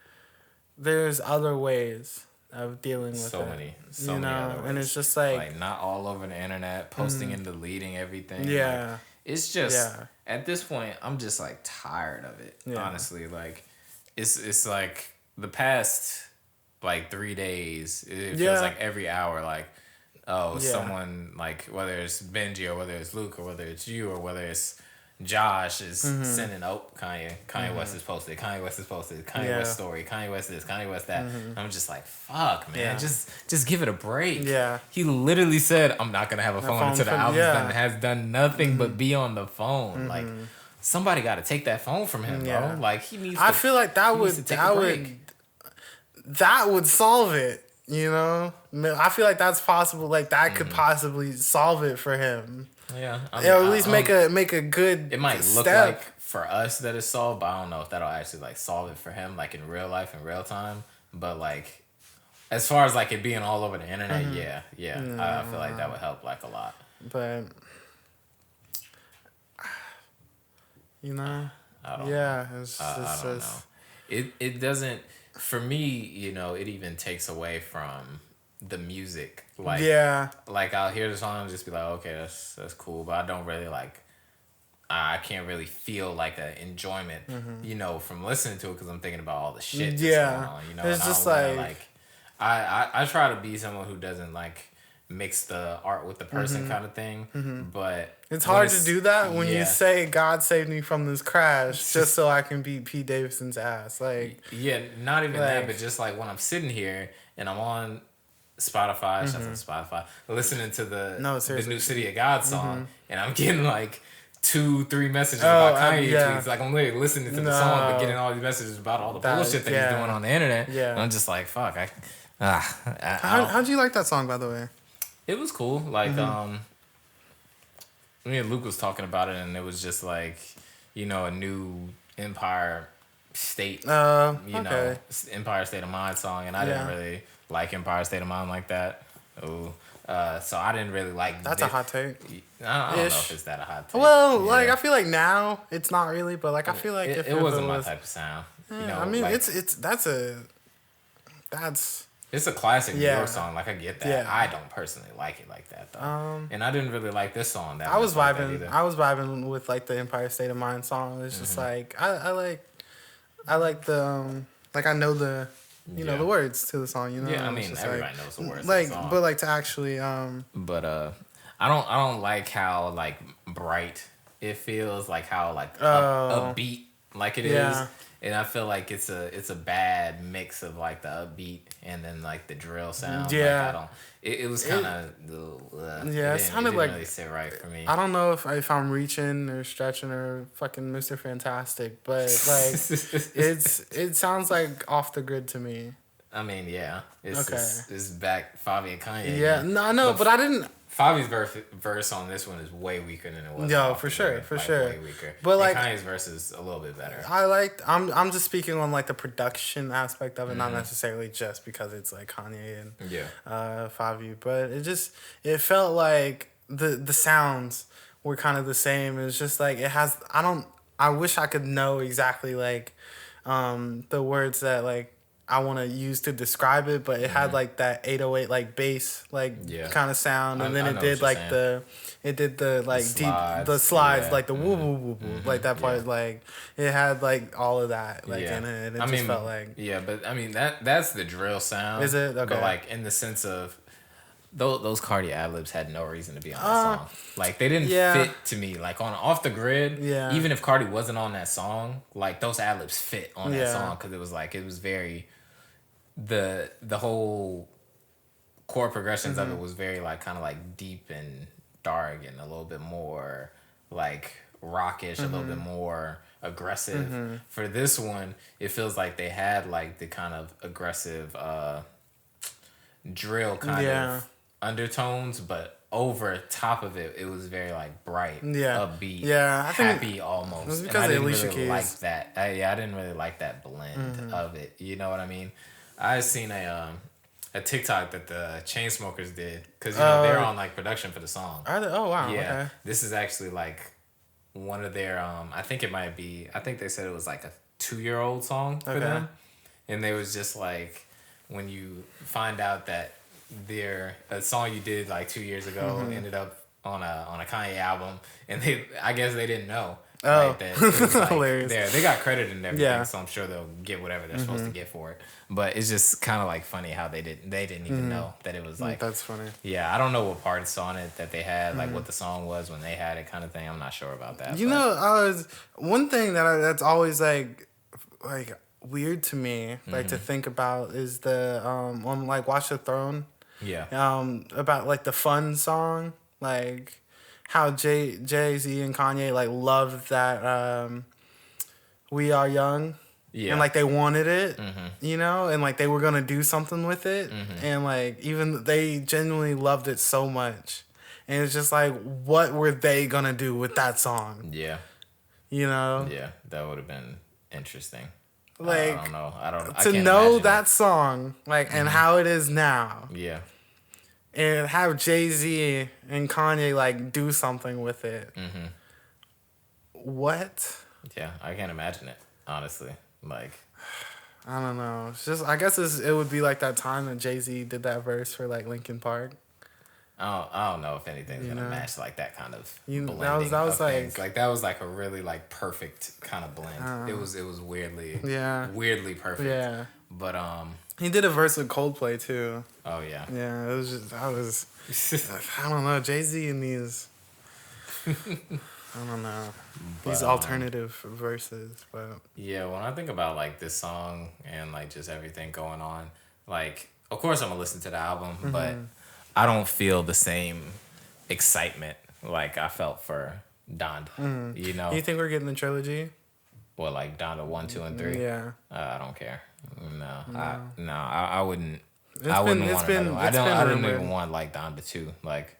there's other ways of dealing with so it. many other ways. And it's just like not all over the internet, posting and deleting everything. Yeah. Like, it's just, at this point, I'm just, like, tired of it, honestly. Like, it's like, the past, like, 3 days, it feels like every hour, like, someone, like, whether it's Benji or whether it's Luke or whether it's you or whether it's Josh is sending, Kanye West is posted, Kanye West is posted, Kanye West story, Kanye West this, Kanye West that. I'm just like, fuck, man, just give it a break. Yeah. He literally said, I'm not going to have a phone until the album's done. Has done nothing but be on the phone. Like, somebody got to take that phone from him, bro. Like, he needs to, I feel like that would solve it. You know, I feel like that's possible. Like, that could possibly solve it for him. Yeah, or at least make a good. It might look like for us that it's solved, but I don't know if that'll actually like solve it for him, like in real life, in real time. But like, as far as like it being all over the internet, I feel like that would help like a lot. But you know, I don't know. It doesn't. For me, you know, it even takes away from the music. Like, like I'll hear the song and just be like, okay, that's cool, but I don't really like, I can't really feel like an enjoyment, you know, from listening to it because I'm thinking about all the shit that's going on, you know. It's and just I try to be someone who doesn't like mix the art with the person kind of thing, but it's hard to do that when you say God saved me from this crash just so I can beat Pete Davidson's ass. Like, not even that, but just like when I'm sitting here and I'm on Spotify, listening to the new City of God song, and I'm getting like 2-3 messages about Kanye tweets. Like, I'm literally listening to the song, but getting all these messages about all the bullshit that he's doing on the internet. And I'm just like, fuck. How'd you like that song, by the way? It was cool. Like, me and Luke was talking about it, and it was just like, you know, a new Empire State, know, Empire State of Mind song, and I didn't really like Empire State of Mind like that. So I didn't really like. That's a hot take. I don't know if it's that a hot take. Well, like, I feel like now it's not really, but like I feel like if it wasn't my type of sound. Yeah, you know, I mean, like, it's a classic New song. Like, I get that. Yeah. I don't personally like it like that though. And I didn't really like this song. I was vibing with like the Empire State of Mind song. It's just like I like the like I know the know the words to the song. You know. Yeah, I mean everybody knows the words. Like, to the song. But like to actually But I don't like how like bright it feels. Like how like upbeat like it is. And I feel like it's a bad mix of like the upbeat and then like the drill sound. Yeah. Like, it was kind of it sounded like really sit right for me. I don't know if I'm reaching or stretching or fucking Mr. Fantastic, but like it sounds like Off the Grid to me. I mean, yeah, it's back Favi and Kanye. Yeah, no, but I didn't. Favi's verse on this one is way weaker than it was. Yeah, for sure. Way weaker. But like Kanye's verse is a little bit better. I'm just speaking on like the production aspect of it, not necessarily just because it's like Kanye and Favi, but it felt like the sounds were kind of the same. It was just like I wish I could know exactly like the words that like I want to use to describe it, but it had like that 808 like bass like kind of sound, and then it did like the slides like the woo woo woo woo like that part like it had like all of that like in it, and it felt like but I mean that's the drill sound. Is it? Okay. But like in the sense of those Cardi ad-libs had no reason to be on that song. Like they didn't fit to me. Like on Off the Grid, even if Cardi wasn't on that song, like those ad-libs fit on that song because it was very the whole chord progressions of it was very like kind of like deep and dark and a little bit more like rockish, a little bit more aggressive. For this one, it feels like they had like the kind of aggressive drill kind of undertones, but over top of it, it was very like bright, upbeat, happy almost. It was because and I didn't really like that. I didn't really like that blend of it. You know what I mean? I seen a TikTok that the Chainsmokers did because they're on like production for the song. Oh wow! Yeah, okay. This is actually like one of their. I think it might be. I think they said it was like a 2-year-old song for them, and they was just like when you find out that a song you did like 2 years ago ended up on a Kanye album, and I guess they didn't know. Oh, right, that it was like, hilarious! They got credit and everything, so I'm sure they'll get whatever they're supposed to get for it. But it's just kind of like funny how they didn't even know that it was like. That's funny. Yeah, I don't know what parts on it that they had, like what the song was when they had it, kind of thing. I'm not sure about that. You know, one thing that's always like weird to me, like to think about, is the on like Watch the Throne. Yeah. About like the Fun song, like how Jay-Z and Kanye like loved that We Are Young. Yeah. And like they wanted it, you know, and like they were gonna do something with it, and like even they genuinely loved it so much, and it's just like, what were they gonna do with that song? Yeah. You know. Yeah, that would have been interesting. Like I don't know. I can't know that song, like, and how it is now. Yeah. And have Jay-Z and Kanye like do something with it. What? Yeah, I can't imagine it, honestly. Like, I don't know. It's just, I guess it would be like that time that Jay-Z did that verse for like Linkin Park. I don't know if anything's gonna match like that kind of blending. That was like things. Like that was like a really like perfect kind of blend. It was weirdly perfect. Yeah. But he did a verse with Coldplay too. Oh yeah. Yeah, it was just I don't know, Jay-Z and these I don't know. But, these alternative verses, but yeah, when I think about like this song and like just everything going on, like of course I'm gonna listen to the album, but I don't feel the same excitement like I felt for Donda. You know? You think we're getting the trilogy? Well, like Donda 1, 2, and 3. Yeah. I don't care. No. I wouldn't. I wouldn't want another one. I don't even want like Donda 2. Like,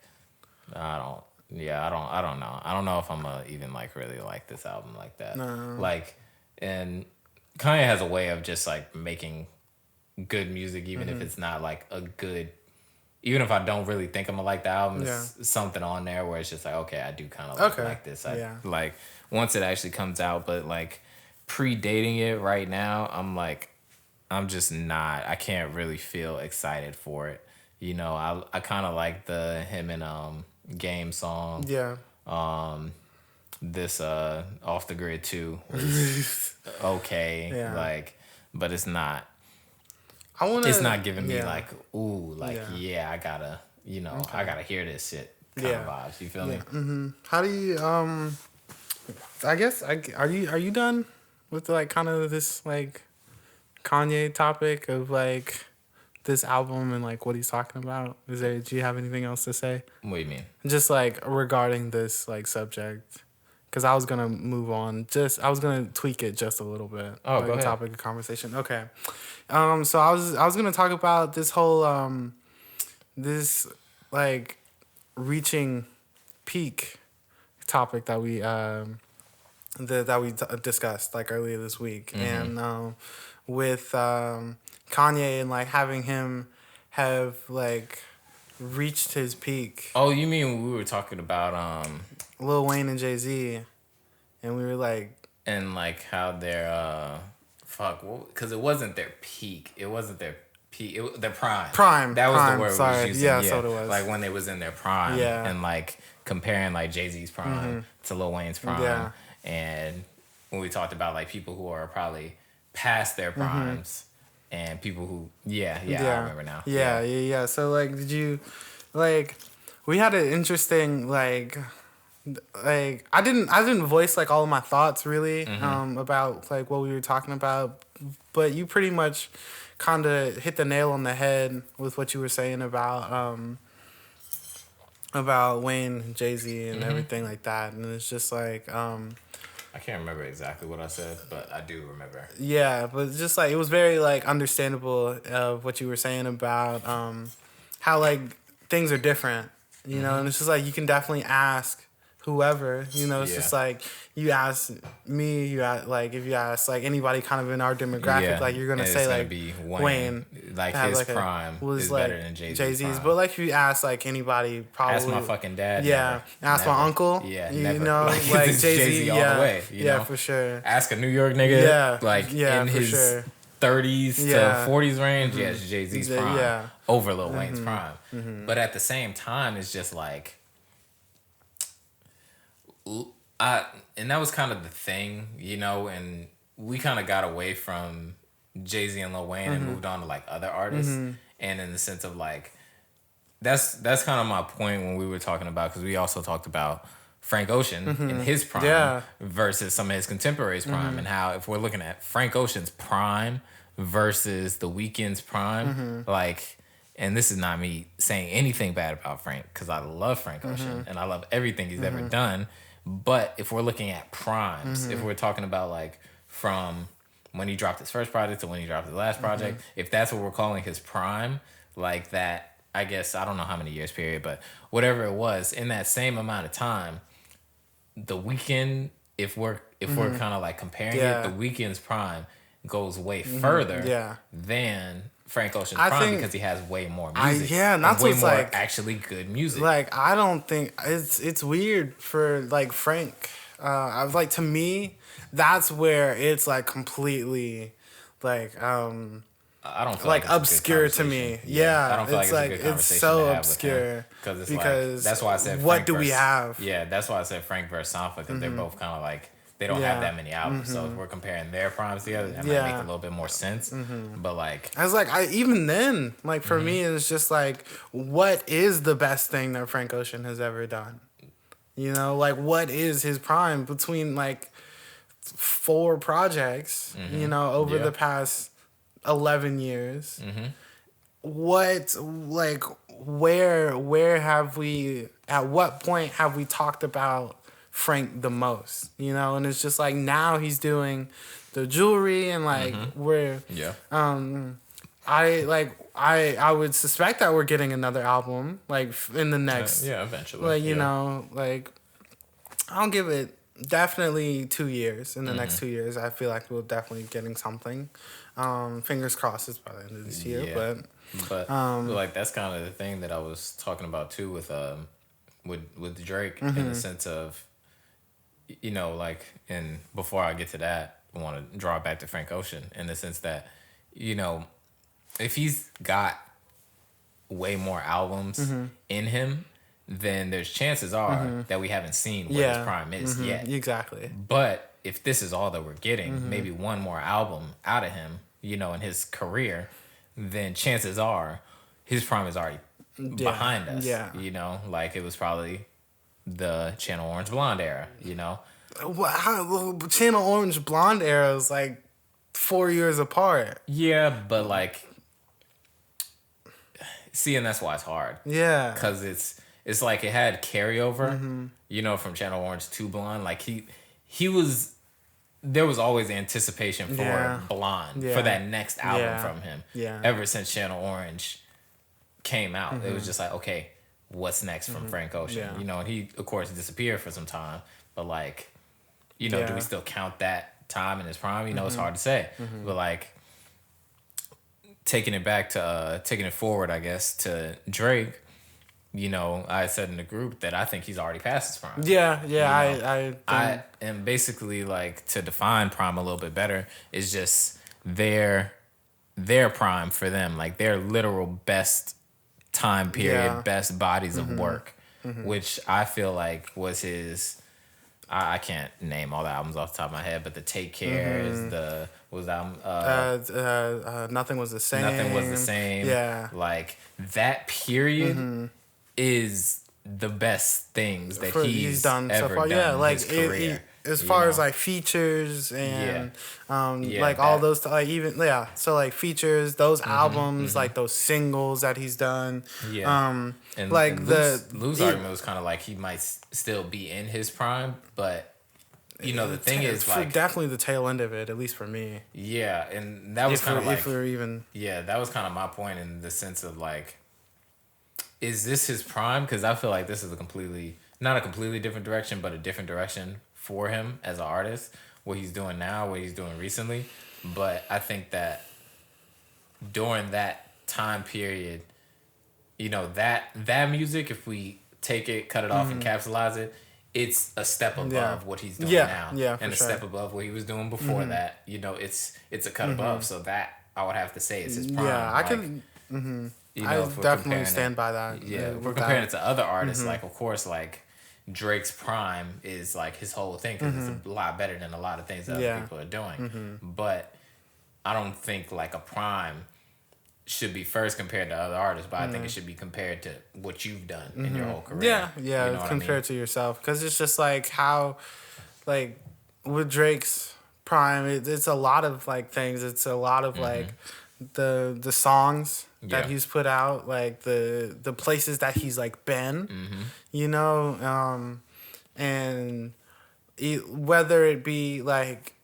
I don't. Yeah, I don't know. I don't know if I'm gonna even like really like this album like that. No. Like, and Kanye has a way of just like making good music, even if it's not like a good. Even if I don't really think I'm gonna like the album, it's something on there where it's just like, okay, I do kind of like this. Like once it actually comes out, but like predating it right now, I'm just not. I can't really feel excited for it. You know, I kind of like the him and Game song. Yeah. This Off the Grid 2 was okay. Yeah. Like, but it's not. It's not giving me like, ooh, like I gotta, I gotta hear this shit kind of vibes. You feel me? Mm-hmm. How do you I guess are you done with like kind of this like Kanye topic of like this album and like what he's talking about? Do you have anything else to say? What do you mean? Just like regarding this like subject. Because I was going to move on. I was going to tweak it just a little bit. Oh, go ahead. Topic of conversation. Okay. So I was going to talk about this whole, this like reaching peak topic that we, discussed like earlier this week. And with Kanye and like having him have like reached his peak. Oh, you mean we were talking about Lil Wayne and Jay-Z, and we were like... And, like, how they're, because it wasn't their peak. It wasn't their peak. Their prime. Prime. That was the word sorry. we was using. Yeah, that's what it was. Like, when they was in their prime. Yeah. And, like, comparing, like, Jay-Z's prime to Lil Wayne's prime. Yeah. And when we talked about, like, people who are probably past their primes and people who... I remember now. Yeah. So, like, did you... Like, we had an interesting, like I didn't voice like all of my thoughts really about like what we were talking about, but you pretty much kind of hit the nail on the head with what you were saying about Wayne, Jay-Z, and everything like that. And it's just like I can't remember exactly what I said, but I do remember. Yeah, but just like it was very like understandable of what you were saying about how like things are different, you know, and it's just like you can definitely ask whoever, you know, it's just like you ask me, you ask, like if you ask like anybody kind of in our demographic, like you're gonna say gonna like be Wayne, like his like prime was is like better than Jay-Z's prime. But like if you ask like anybody, probably ask my fucking dad. Yeah, ask never. my uncle. Yeah, you never. know, like Jay-Z all the way. You know? for sure. Ask a New York nigga. In his 30s to 40s range. Yeah, it's Jay-Z's prime over Lil Wayne's prime. But at the same time, it's just like. And that was kind of the thing, you know, and we kind of got away from Jay-Z and Lil Wayne and moved on to like other artists. And in the sense of like, that's kind of my point when we were talking about, because we also talked about Frank Ocean in his prime versus some of his contemporaries' prime, and how if we're looking at Frank Ocean's prime versus The Weeknd's prime, like, and this is not me saying anything bad about Frank, because I love Frank Ocean and I love everything he's ever done. But if we're looking at primes, if we're talking about like from when he dropped his first project to when he dropped his last project, if that's what we're calling his prime, like that, I guess, I don't know how many years period, but whatever it was, in that same amount of time, The Weeknd, if we're kind of like comparing it, The Weeknd's prime goes way further than Frank Ocean's prime, because he has way more music. Not way so more like actually good music. Like I don't think it's weird for like Frank. I was like, to me, that's where it's like completely like I don't feel like obscure to me. Yeah, I don't feel it's like it's a good conversation it's so to have obscure because it's because like, that's why I said what Frank do we have? Yeah, that's why I said Frank versus Sanfa, because they're both kind of like, they don't have that many albums. So if we're comparing their primes together, that might make a little bit more sense. But like, I was like, even then, like for me, it's just like, what is the best thing that Frank Ocean has ever done? You know, like what is his prime between like 4 projects? You know, over the past 11 years. What, like, where have we? At what point have we talked about Frank the most, you know? And it's just like now he's doing the jewelry and like we're I would suspect that we're getting another album like in the next eventually, like you know, like I'll give it definitely 2 years. In the next 2 years I feel like we're definitely getting something. Fingers crossed it's by the end of this year. But like that's kind of the thing that I was talking about too with Drake, in the sense of, you know, like, and before I get to that, I want to draw back to Frank Ocean in the sense that, you know, if he's got way more albums in him, then there's chances are that we haven't seen what his prime is yet. Exactly. But if this is all that we're getting, maybe one more album out of him, you know, in his career, then chances are his prime is already behind us. Yeah. You know, like it was probably the Channel Orange Blonde era, you know? Channel Orange Blonde era is like 4 years apart. Yeah, but like, see, and that's why it's hard. Yeah. Because it's like it had carryover, you know, from Channel Orange to Blonde. Like he was, there was always anticipation for Blonde, for that next album from him. Yeah. Ever since Channel Orange came out, it was just like, okay, what's next from Frank Ocean? You know, and he of course disappeared for some time, but like, you know, do we still count that time in his prime? You know, it's hard to say, but like taking it forward, I guess, to Drake. You know, I said in the group that I think he's already past his prime. Yeah, you know? I and basically, like, to define prime a little bit better is just their prime for them, like their literal best time period, best bodies of work, which I feel like was his. I can't name all the albums off the top of my head, but the Take Care is was album. Nothing Was the Same. Nothing Was the Same. Yeah, like that period is the best things that he's done ever so far. Yeah, like his career, as far as like features and like all those like even so like features, those albums, like those singles that he's done. Yeah. And like Lou's argument was kind of like he might still be in his prime, but you know the thing is like definitely the tail end of it, at least for me. Yeah, and that was kind of like if we're even that was kind of my point in the sense of like is this his prime? Because I feel like this is not a completely different direction, but a different direction for him as an artist. What he's doing now, what he's doing recently. But I think that during that time period, that music, if we take it, cut it off, and capsulize it, it's a step above what he's doing now. Yeah, and a step above what he was doing before that. It's a cut above. So that I would have to say is his prime. Yeah, I can. I definitely stand by that. Yeah, if we're comparing it to other artists, like of course, like Drake's prime is like his whole thing because it's a lot better than a lot of things that other people are doing. But I don't think like a prime should be first compared to other artists, but I think it should be compared to what you've done in your whole career. Yeah, compared to yourself, because it's just like how, like, with Drake's prime, it's a lot of like things. It's a lot of like the songs that he's put out, like the places that he's like been, and whether it be like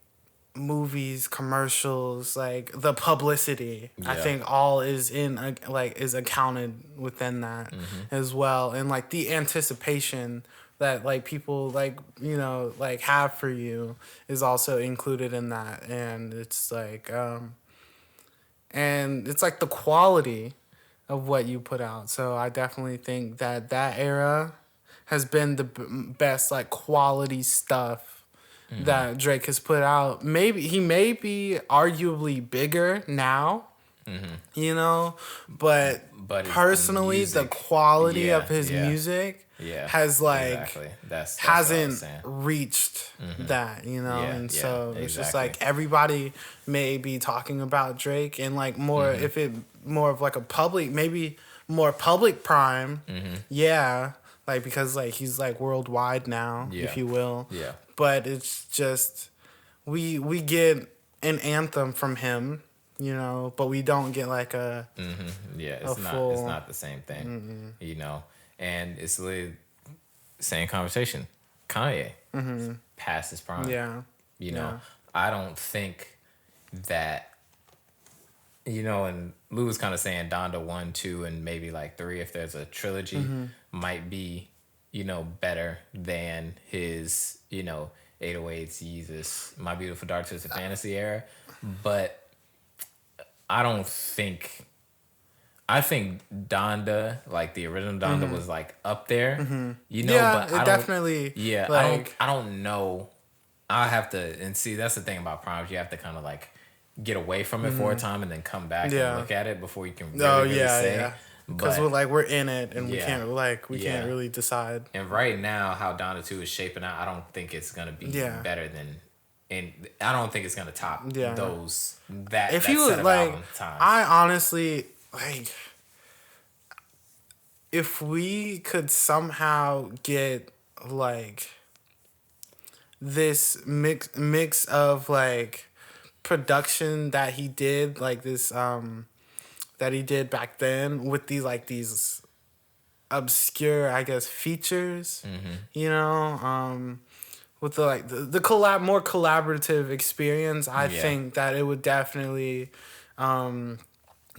movies, commercials, like the publicity, I think all is is accounted within that as well, and like the anticipation that like people like have for you is also included in that, and it's like the quality of what you put out. So I definitely think that era has been the best like quality stuff that Drake has put out. Maybe he may be arguably bigger now, but personally, the quality of his music has like hasn't reached that, and so it's just like everybody may be talking about Drake and like more if it more of like a public, maybe more public prime, like because like he's like worldwide now, if you will, but it's just we get an anthem from him, but we don't get like a it's not the same thing, and it's literally same conversation. Kanye past his prime, I don't think that, and Lou was kind of saying Donda 1, 2, and maybe like 3, if there's a trilogy, might be, better than his, 808s, Yeezus, My Beautiful Dark Twisted Fantasy era. But I think Donda, like the original Donda, was like up there, but it definitely. Yeah, like, I don't know. I have to, and see, that's the thing about primes. You have to kind of like get away from it for a time and then come back and look at it before you can really say. Yeah. Because we're in it and we can't really decide. And right now, how Donda 2 is shaping out, I don't think it's gonna be better than, and I don't think it's gonna top those that. If that you set of like, album times. I honestly like, if we could somehow get like this mix of like production that he did, like this that he did back then with these obscure, I guess, features, with the more collaborative experience, I think that it would definitely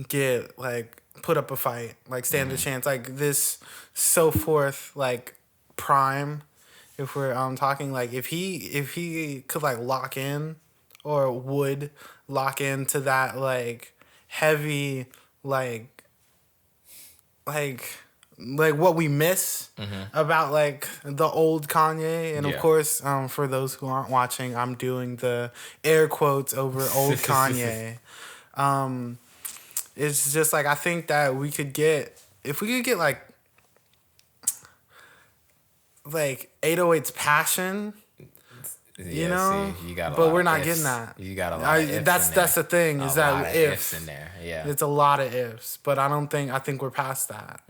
get like put up a fight, like stand a chance, like this so forth, like prime. If we're talking like if he could like lock in or would lock into that like heavy like what we miss about like the old Kanye, and of course for those who aren't watching, I'm doing the air quotes over old Kanye. It's just like I think that if we could get like 808's passion, you got but we're not ifs. getting that. You got a lot of ifs. That's the thing, is that ifs in there. Yeah, it's a lot of ifs, but I think we're past that.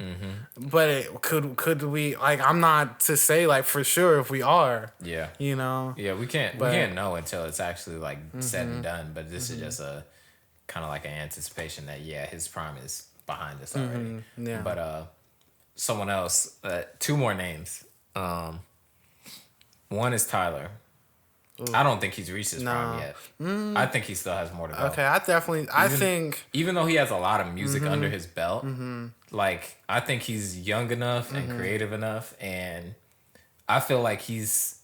But could we, like, I'm not to say like for sure if we are. Yeah. We can't know until it's actually like said and done. But this is just a kind of like an anticipation that his prime is behind us already. Yeah. But someone else, 2 more names. One is Tyler. I don't think he's reached his prime yet. I think he still has more to go. Okay, I think even though he has a lot of music under his belt, like I think he's young enough and creative enough, and I feel like he's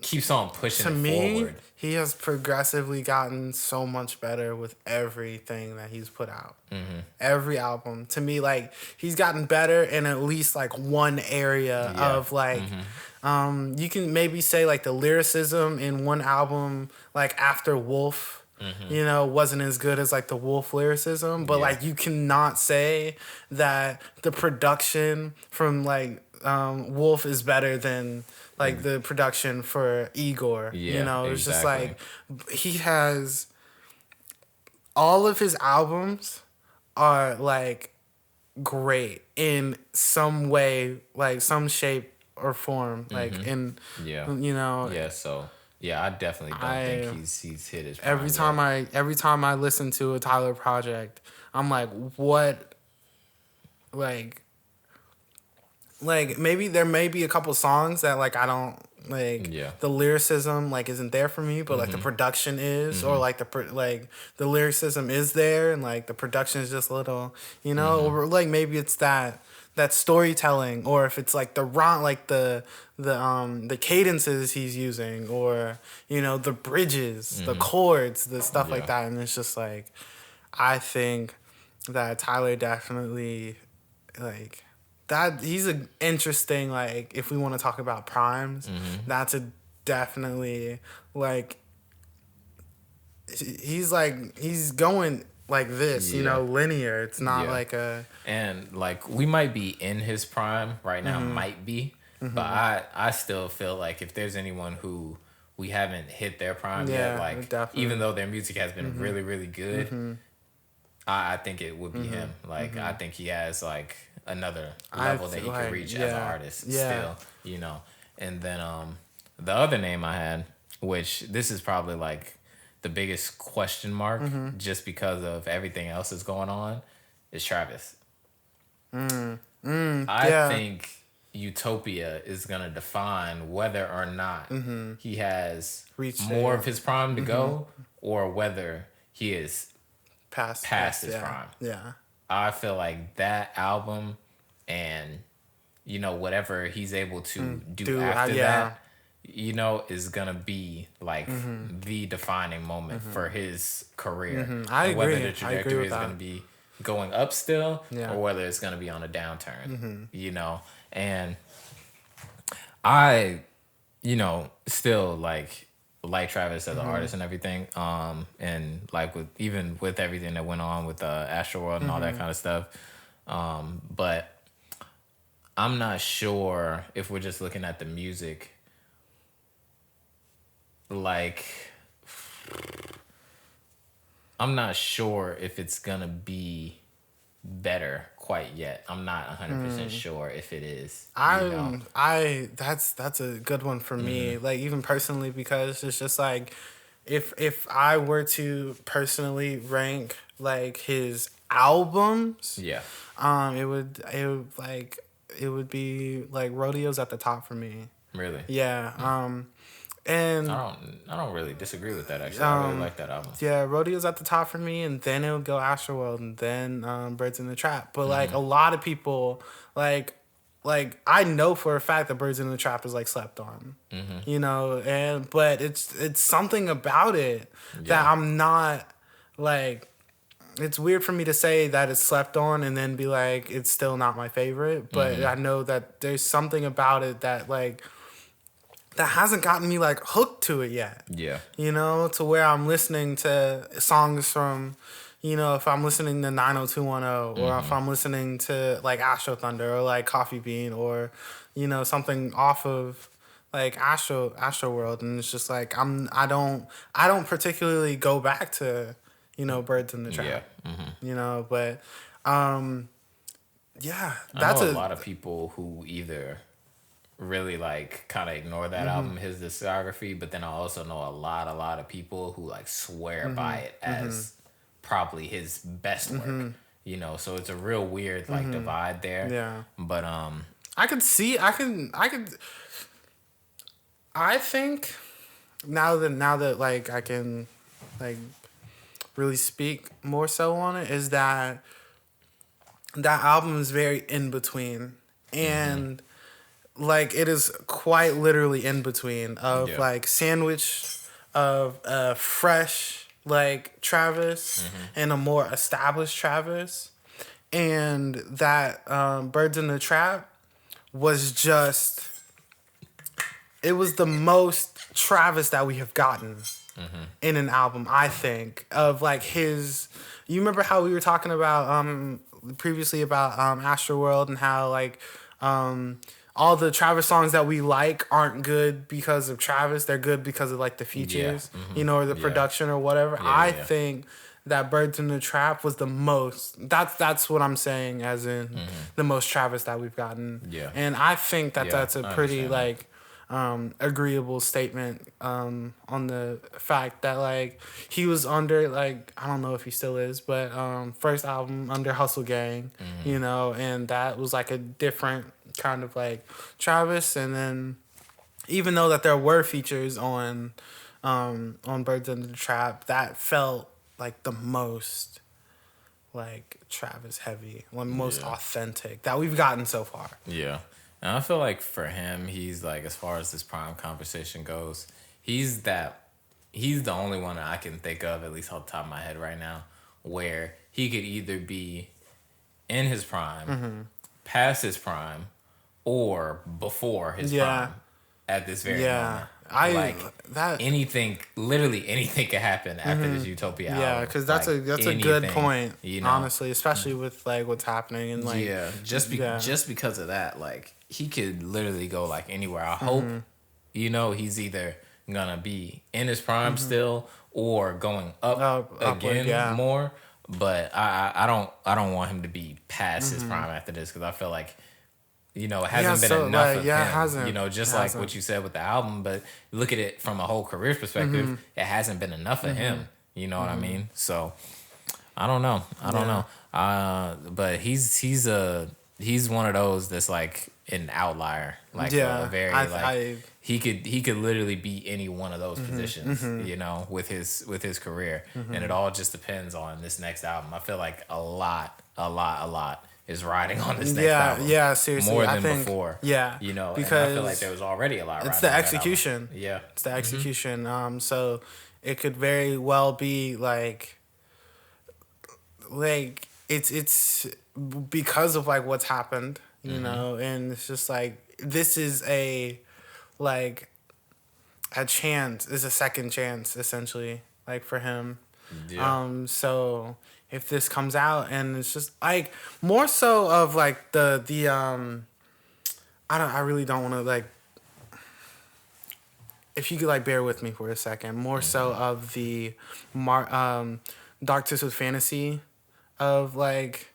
keeps on pushing to it me, forward. He has progressively gotten so much better with everything that he's put out. Every album. To me, like, he's gotten better in at least, like, one area of, like, you can maybe say, like, the lyricism in one album, like, after Wolf, you know, wasn't as good as, like, the Wolf lyricism. But, like, you cannot say that the production from, like, Wolf is better than... like the production for Igor, you know, it's just like he has all of his albums are like great in some way, like some shape or form, like in you know. Yeah, so yeah, I definitely don't think he's hit his prime every time I listen to a Tyler project, I'm like, what, like maybe there may be a couple songs that like I don't like the lyricism like isn't there for me, but like the production is, or like the lyricism is there and like the production is just a little, you know, or like maybe it's that storytelling, or if it's like the cadences he's using, or you know the bridges, the chords, the stuff like that, and it's just like I think that Tyler definitely like. That he's an interesting, like, if we want to talk about primes, that's a definitely like he's going like this, you know, linear. It's not like a, and like we might be in his prime right now, might be, but I still feel like if there's anyone who we haven't hit their prime yet, like definitely. Even though their music has been really really good, I think it would be him. Like I think he has like another level that he could reach as an artist still, you know. And then the other name I had, which this is probably like the biggest question mark just because of everything else that's going on, is Travis. I think Utopia is going to define whether or not he has reached more of his prime to go, or whether he is past his prime. Yeah. I feel like that album and, you know, whatever he's able to do after that, you know, is going to be like the defining moment for his career. I agree. Whether the trajectory is going to be going up still or whether it's going to be on a downturn, you know. And I, you know, still like Travis as an artist and everything, and like with everything that went on with Astroworld and all that kind of stuff, but I'm not sure if we're just looking at the music, like I'm not sure if it's gonna be better quite yet. I'm not 100% sure if it is. That's a good one for me. Like even personally, because it's just like if I were to personally rank like his albums, it would be like Rodeo's at the top for me. Really? Yeah. And I don't really disagree with that actually. I really like that album. Yeah, Rodeo's at the top for me, and then it'll go Astroworld, and then Birds in the Trap. But like a lot of people, like I know for a fact that Birds in the Trap is like slept on, you know, but it's something about it that I'm not like. It's weird for me to say that it's slept on and then be like it's still not my favorite, but I know that there's something about it that like. That hasn't gotten me like hooked to it yet. Yeah. You know, to where I'm listening to songs from, you know, if I'm listening to 90210 or if I'm listening to like Astro Thunder or like Coffee Bean or, you know, something off of like Astro World, and it's just like I don't particularly go back to, you know, Birds in the Trap. Yeah. You know, but that's a lot of people who either really like kind of ignore that album, his discography, but then I also know a lot of people who like swear by it as probably his best work, you know, so it's a real weird like divide there. But I think now that like I can like really speak more so on it, is that album is very in between, and like it is quite literally in between of like sandwich of a fresh like Travis and a more established Travis, and that Birds in the Trap was just, it was the most Travis that we have gotten in an album, I think, of like his. You remember how we were talking about previously about Astroworld, and how like all the Travis songs that we like aren't good because of Travis, they're good because of like the features, you know, or the production or whatever. I think that Birds in the Trap was the most, that's what I'm saying, as in the most Travis that we've gotten. And I think that that's a pretty like agreeable statement on the fact that like he was under, like, I don't know if he still is, but first album under Hustle Gang, you know, and that was like a different kind of like Travis. And then even though that there were features on Birds in the Trap, that felt like the most like Travis heavy, one most authentic that we've gotten so far. And I feel like for him, he's like, as far as this prime conversation goes, he's the only one that I can think of, at least off the top of my head right now, where he could either be in his prime, past his prime, or before his prime at this very moment. Literally anything could happen after this Utopia album. Yeah, because that's a good point, you know? Honestly, especially with like what's happening and like just because of that, like he could literally go like anywhere. I hope, you know, he's either gonna be in his prime still or going up again more. But I don't want him to be past his prime after this, because I feel like, you know, it hasn't been enough of him. You know, just like what you said with the album, but look at it from a whole career perspective, it hasn't been enough of him. You know what I mean? So I don't know. I don't know. But he's one of those that's like an outlier. Like a very he could literally be any one of those positions, you know, with his career. And it all just depends on this next album. I feel like a lot is riding on this next album. Yeah, seriously. More than before. Yeah. You know, because and I feel like there was already a lot riding on that album. It's the execution. Yeah. It's the execution. So it could very well be like it's because of like what's happened, you know, and it's just like this is a chance, is a second chance essentially, like for him. So if this comes out and it's just like more so of like the I really don't want to like, if you could like bear with me for a second, more so of the Dark Twisted Fantasy of like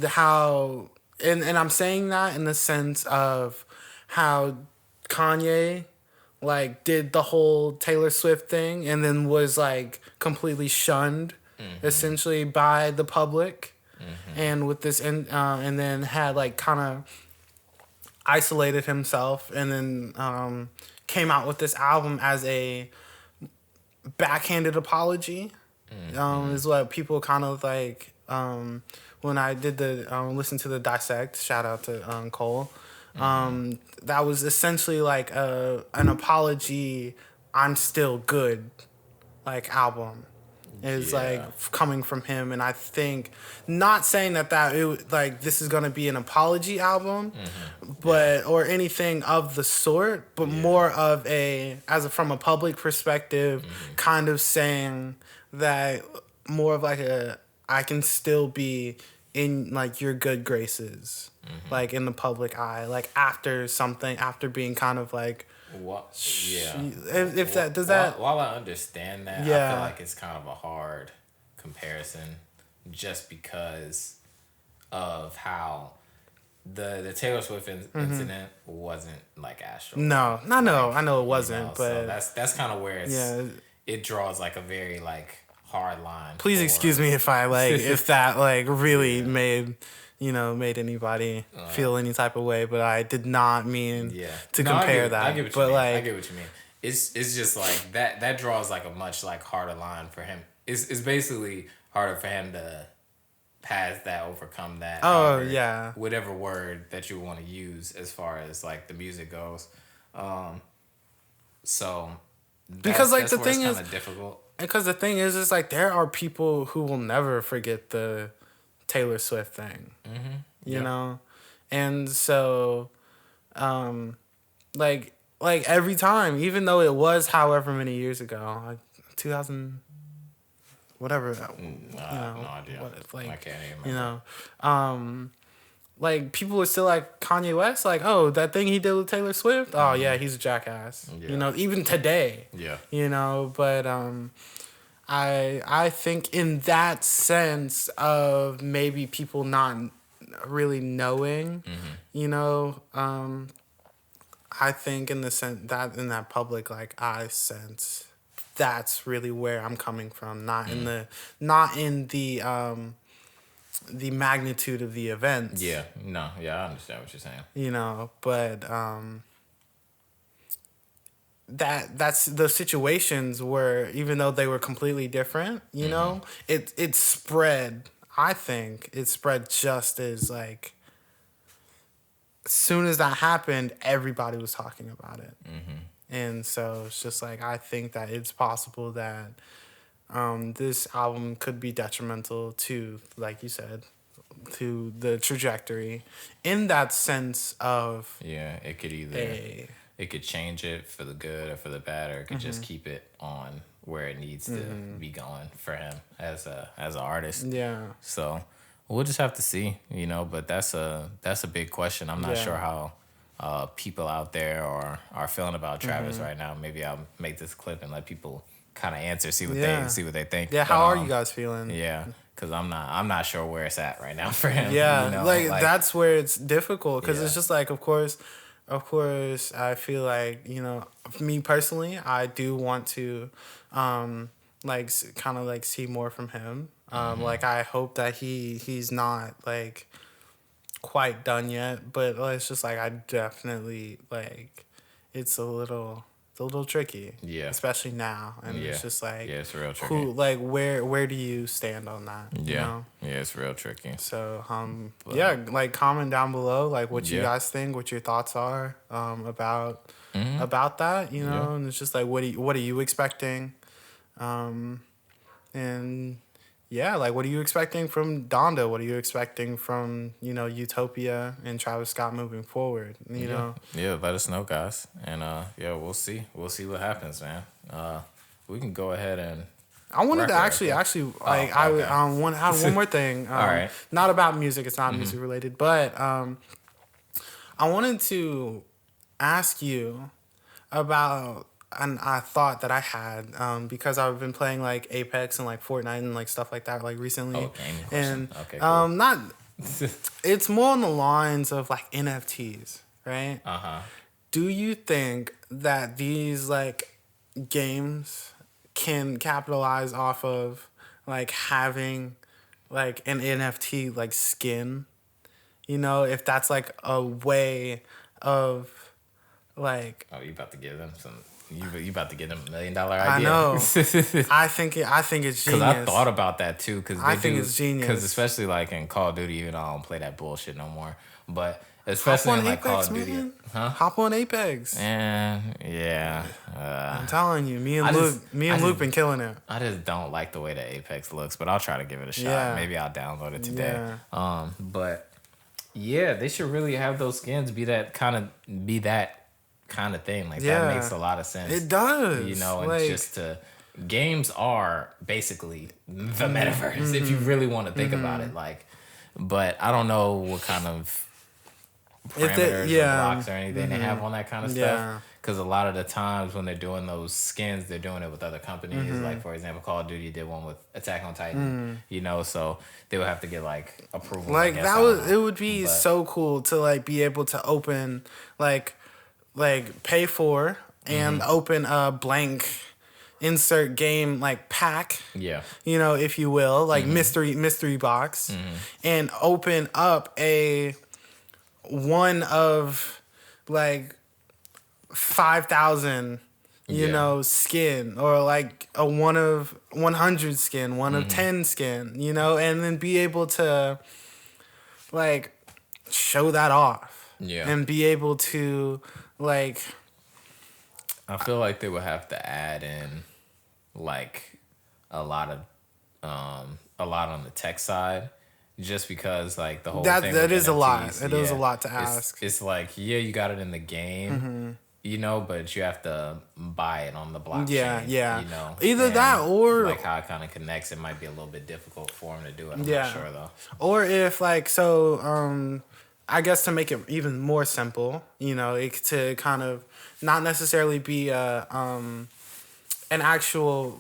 how and I'm saying that in the sense of how Kanye like did the whole Taylor Swift thing and then was like completely shunned essentially by the public, and with this and then had like kind of isolated himself, and then came out with this album as a backhanded apology. Is what people kind of like when I did the listen to the Dissect, shout out to Cole. That was essentially like an apology, I'm still good, like album is like coming from him. And I think, not saying that it like this is gonna be an apology album, but or anything of the sort, but more of from a public perspective, kind of saying that more of like I can still be in like your good graces, like in the public eye, like after being kind of like if that does that. While I understand that, I feel like it's kind of a hard comparison, just because of how the Taylor Swift incident wasn't like Astro. No, I know it wasn't, you know, but so that's kind of where it draws like a very like hard line. Please excuse me if I like if that like really made anybody feel any type of way, but I did not mean to compare that. I get what you mean. it's just like that draws like a much like harder line for him. It's basically harder for him to pass that, overcome that. Oh, yeah. Whatever word that you want to use as far as like the music goes. So because like that's the where thing it's is kind of difficult. Because the thing is like there are people who will never forget the Taylor Swift thing. Mm-hmm. You know? And so like every time, even though it was however many years ago, like 2000 whatever, no idea. Like, I can't even remember. You know, like people are still like Kanye West, like, oh, that thing he did with Taylor Swift, oh yeah, he's a jackass. Yeah. You know, even today. Yeah. You know, but I think in that sense of maybe people not really knowing, you know, I think in the sense that in that public like eye sense, that's really where I'm coming from. Not in the magnitude of the events. Yeah. No. Yeah, I understand what you're saying. You know, but that's the situations where even though they were completely different, you know, it spread. I think it spread just as like. As soon as that happened, everybody was talking about it. And so it's just like, I think that it's possible that this album could be detrimental to, like you said, to the trajectory in that sense of... Yeah, it could either... It could change it for the good or for the bad, or it could just keep it on where it needs to be going for him as an artist. Yeah. So... we'll just have to see, you know, but that's a big question. I'm not sure how people out there are feeling about Travis right now. Maybe I'll make this clip and let people kind of answer, see what they think. Yeah, how are you guys feeling? Yeah, because I'm not sure where it's at right now for him. Yeah, you know? like that's where it's difficult because it's just like, of course, I feel like, you know, me personally, I do want to, like kind of like see more from him. Like I hope that he's not like quite done yet, but it's just like I definitely like it's a little tricky. Yeah. Especially now, and it's just like it's real tricky. Like where do you stand on that? Yeah. You know? Yeah, it's real tricky. So like comment down below like what you guys think, what your thoughts are about that, you know, and it's just like what are you expecting, and. Yeah, like what are you expecting from Donda? What are you expecting from, you know, Utopia and Travis Scott moving forward? You know? Yeah, let us know, guys. And we'll see. We'll see what happens, man. We can go ahead and I wanted to actually like I had one more thing. All right. Not about music, it's not music related, but I wanted to ask you about a thought that I had because I've been playing like Apex and like Fortnite and like stuff like that like recently. Oh, gaming. And okay, cool. not it's more on the lines of like NFTs, right? Do you think that these like games can capitalize off of like having like an NFT like skin? You know, if that's like a way of like... Oh, you about to give them some... You about to get them $1 million idea. I know. I think it's genius. Because I thought about that too. I think it's genius. Because especially like in Call of Duty, even though I don't play that bullshit no more. But especially in like Apex, Call of Duty. Man. Huh? Hop on Apex. Yeah. I'm telling you, me and Luke been killing it. I just don't like the way that Apex looks, but I'll try to give it a shot. Yeah. Maybe I'll download it today. Yeah. But yeah, they should really have those skins be that kind of thing. Like that makes a lot of sense. It does. You know, and like, just games are basically the metaverse if you really want to think about it. Like, but I don't know what kind of parameters or blocks or anything they have on that kind of stuff. Because a lot of the times when they're doing those skins, they're doing it with other companies. Like, for example, Call of Duty did one with Attack on Titan. You know, so they would have to get like approval. Like it would be so cool to like be able to open like pay for and open a blank insert game like pack. Yeah. You know, if you will, like mystery box, and open up a one of like 5,000 skin, or like a 1 of 100 skin, 1 of 10 skin, and then be able to like show that off. Yeah. And be able to like. I feel like they would have to add in like a lot on the tech side, just because like the whole thing that is NFTs, a lot. It is a lot to ask. It's like, yeah, you got it in the game, but you have to buy it on the blockchain. Yeah. Either that or like how it kind of connects. It might be a little bit difficult for them to do it. I'm not sure though. Or if like I guess to make it even more simple, to kind of not necessarily be an actual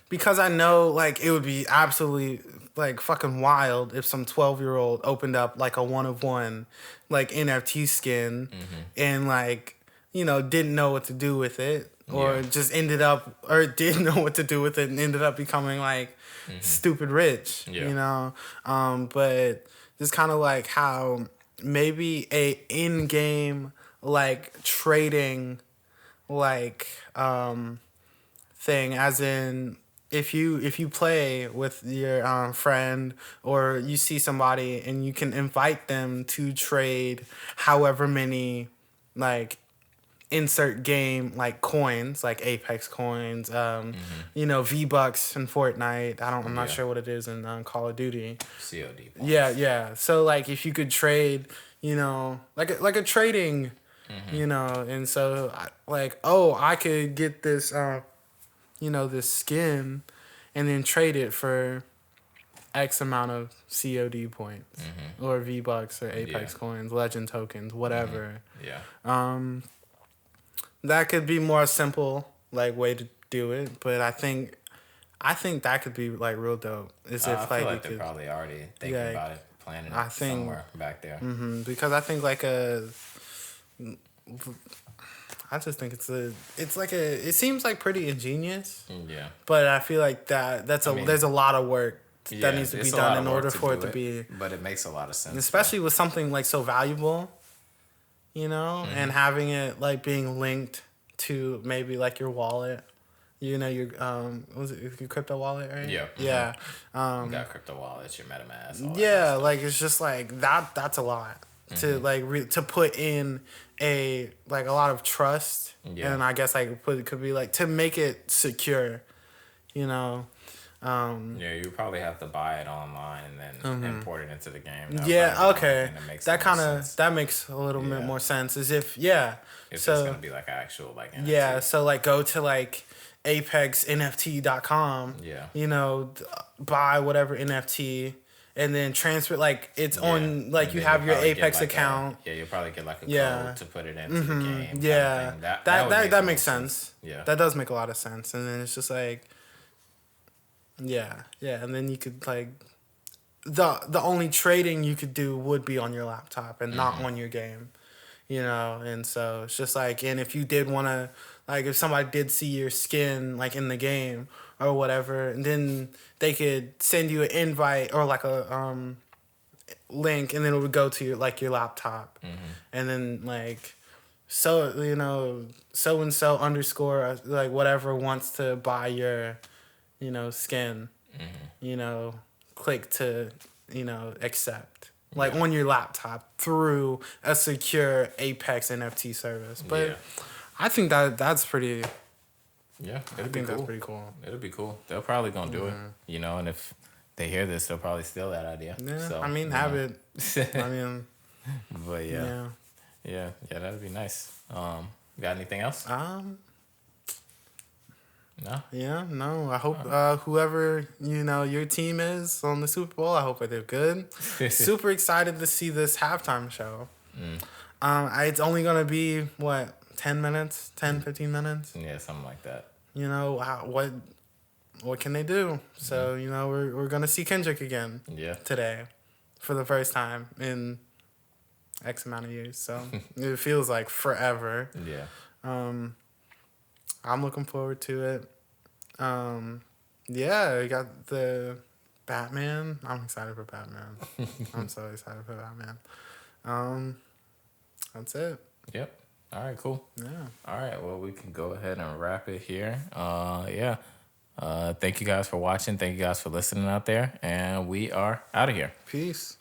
because I know like it would be absolutely like fucking wild if some 12-year-old opened up like a 1 of 1 like NFT skin and like didn't know what to do with it, or just didn't know what to do with it and ended up becoming like stupid rich. But it's kind of like how maybe a in-game like trading like thing, as in if you play with your friend, or you see somebody and you can invite them to trade however many like insert game like coins, like Apex coins, V-Bucks in Fortnite. I'm not sure what it is in Call of Duty. COD points. Yeah. So like if you could trade, like a trading, and so I could get this this skin and then trade it for X amount of COD points or V-Bucks or Apex coins, legend tokens, whatever. That could be more simple like way to do it, but I think that could be like real dope. Is if I feel like they're probably already thinking about it, planning it somewhere back there. Because I think I just think it seems like pretty ingenious. Yeah. But I feel like there's a lot of work that needs to be done in order for it to be. But it makes a lot of sense. Especially with something like so valuable, and having it like being linked to maybe like your wallet. Your was it your crypto wallet, right? Yeah. Yeah. You got crypto wallets, your MetaMask. Yeah, like it's just like that's a lot to like to put in a lot of trust, and I guess it could be like to make it secure, you probably have to buy it online and then import it into the game. Okay, that makes a little bit more sense. As if so it's gonna be like actual like NFT. Yeah, so like go to like apexnft.com, buy whatever NFT, and then transfer it's on like you have your Apex account. You'll probably get like a code to put it into the game. Yeah, that makes sense. Yeah, that does make a lot of sense. And then it's just like, and then you could like the only trading you could do would be on your laptop and not on your game, and so it's just like, and if you did want to, like if somebody did see your skin like in the game or whatever, and then they could send you an invite or like a link, and then it would go to your laptop, and then like so and so underscore like whatever wants to buy your skin, click to accept on your laptop through a secure Apex NFT service. But I think that's pretty. Yeah, I think that's pretty cool. It'll be cool. They're probably gonna do it, and if they hear this, they'll probably steal that idea. Yeah, so, have it. I mean, but yeah, that'd be nice. Got anything else? No. Yeah, no. I hope whoever your team is on the Super Bowl, I hope they do good. Super excited to see this halftime show. It's only gonna be what, 10 minutes, 15 minutes. Yeah, something like that. What can they do? So we're gonna see Kendrick again. Yeah. Today, for the first time in X amount of years. So it feels like forever. Yeah. I'm looking forward to it. We got the Batman. I'm excited for Batman. I'm so excited for Batman. That's it. Yep. All right, cool. Yeah. All right, well, we can go ahead and wrap it here. Yeah. Thank you guys for watching. Thank you guys for listening out there. And we are out of here. Peace.